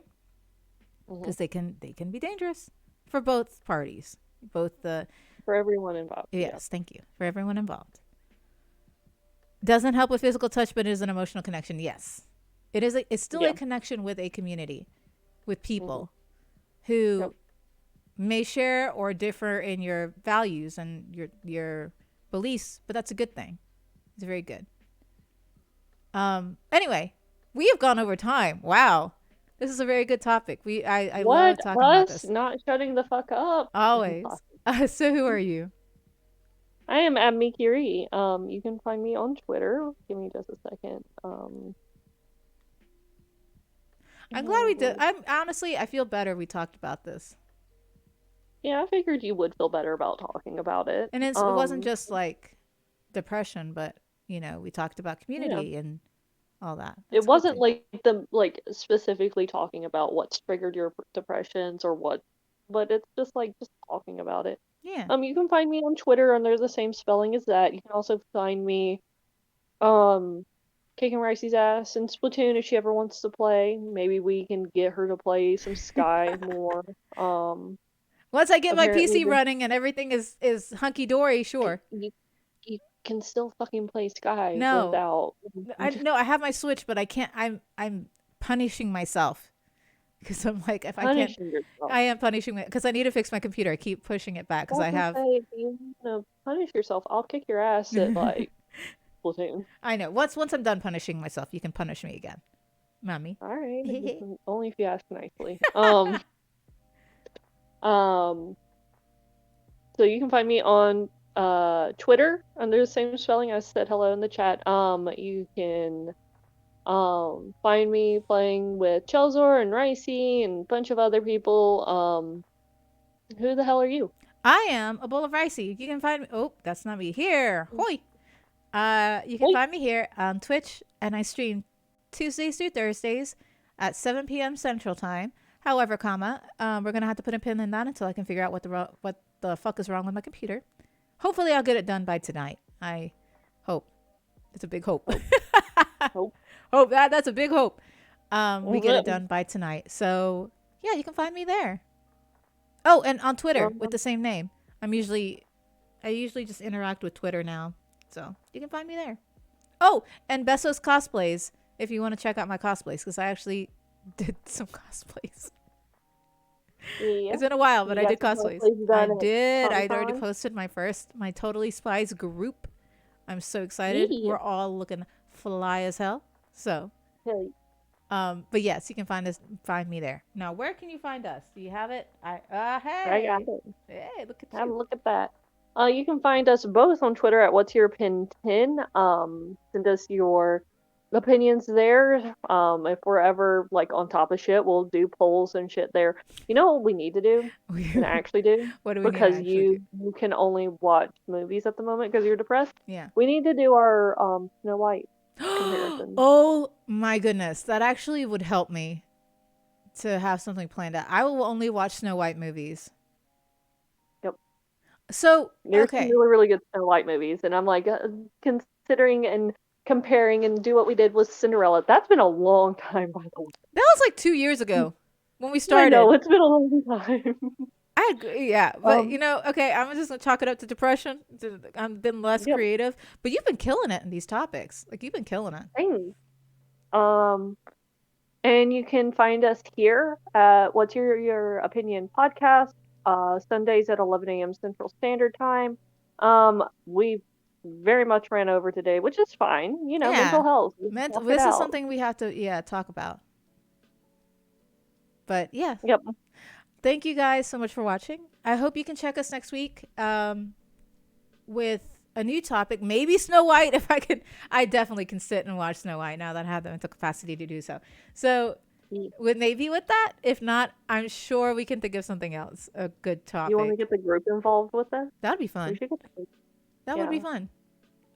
Hmm. because they can be dangerous for both parties, both the For everyone involved. Yeah. yes, thank you, for everyone involved. Doesn't help with physical touch, but it is an emotional connection. Yes, it's still a Yeah. connection with a community, with Hmm. people Yep. who may share or differ in your values and your beliefs, but that's a good thing. It's very good. Anyway, we have gone over time. Wow. This is a very good topic. I What? love talking about Us this. not shutting the fuck up? Always. Impossible. So who are you? I am at Mikiri. You can find me on Twitter. Give me just a second. I'm glad we did. Uh, I'm honestly, I feel better we talked about this. yeah, I figured you would feel better about talking about it. And it wasn't just like depression, but we talked about Yeah. community and all that. It That's good wasn't too. like the like specifically talking about what's triggered your depressions or what, but it's just talking about it. Yeah. You can find me on Twitter under the same spelling as that. You can also find me um kicking Ricey's ass in Splatoon if she ever wants to play. Maybe we can get her to play some Sky more. Once I get my Apparently PC running and everything is hunky dory, sure. you can still fucking play Sky No, without I have my Switch, but I can't. I'm punishing myself because I'm like, if I can't, punishing yourself. I am punishing because I need to fix my computer. I keep pushing it back I because was I gonna have. say, if you wanna punish yourself, I'll kick your ass at like Splatoon. I know. Once I'm done punishing myself, you can punish me again, mommy. All right, Okay. only if you ask nicely. Um, so you can find me on Twitter under the same spelling. I said hello in the chat. You can find me playing with Chelzor and Ricey and a bunch of other people. Who the hell are you? I am a bowl of ricey. You can find me. Oh, that's not me here. Hoi. You can Wait, find me here on Twitch, and I stream Tuesdays through Thursdays at 7 p.m. Central Time. However, we're gonna have to put a pin in that until I can figure out what the fuck is wrong with my computer. Hopefully, I'll get it done by tonight. I hope. It's a big hope. hope. Hope that's a big hope. We get it Um, done by tonight. So yeah, you can find me there. Oh, and on Twitter with the same name. I usually just interact with Twitter now, so you can find me there. Oh, and Bessos Cosplays if you want to check out my cosplays, because I actually did some cosplays. Yeah. It's been a while, but You I got did some cosplays. cosplays I done at did. I'd already Comic-Con? posted my Totally Spies group. I'm so excited. Yeah. We're all looking fly as hell. So, Hell but yes, you can find me there. Now, where can you find us? Do you have it? I got Hey, it. hey, look at Have a you. look at that. You can find us both on Twitter at What's Your Opinion 10. Send us your opinions there. If we're ever like on top of shit, we'll do polls and shit there. You know what we need to do and actually do? What do we need to Because actually do? you can only watch movies at the moment because you're depressed. Yeah. We need to do our Snow White comparison. Oh my goodness, that actually would help me to have something planned out. I will only watch Snow White movies. Yep. So, There's some okay. really, really good Snow White movies, and I'm like considering and comparing and do what we did with Cinderella. That's been a long time, by the way. That was like 2 years ago when we I know started. it's been a long time. I agree, yeah, but Um, okay, I'm just gonna chalk it up to depression. I've been less yep. creative, but you've been killing it in these topics. Like you've been killing it. Thanks. Um, and you can find us here at What's Your Opinion podcast, Sundays at 11 a.m. Central Standard Time. We very much ran over today, which is fine. You know, mental Yeah, health. We talk it this is out. something we have to talk about. But yeah, Yep. thank you guys so much for watching. I hope you can check us next week with a new topic. Maybe Snow White, if I could. I definitely can sit and watch Snow White now that I have the mental capacity to do so. So, maybe with that. If not, I'm sure we can think of something else. A good topic. You want to get the group involved with this? That'd be fun. We should get the group. That would be fun.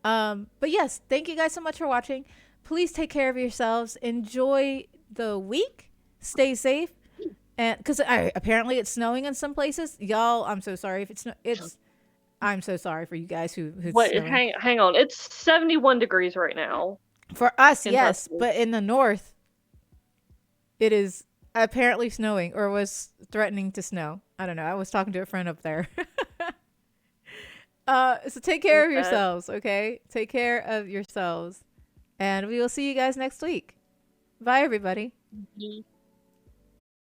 But yes, thank you guys so much for watching. Please take care of yourselves. Enjoy the week. Stay safe. And because apparently it's snowing in some places, y'all. I'm so sorry if it's. I'm so sorry for you guys who's Wait, snowing. hang on. It's 71 degrees right now. For us, in yes, Tuscany. but in the north, it is apparently snowing or was threatening to snow. I don't know. I was talking to a friend up there. So take care of yourselves, okay? Take care of yourselves, and we will see you guys next week. Bye, everybody. Mhm.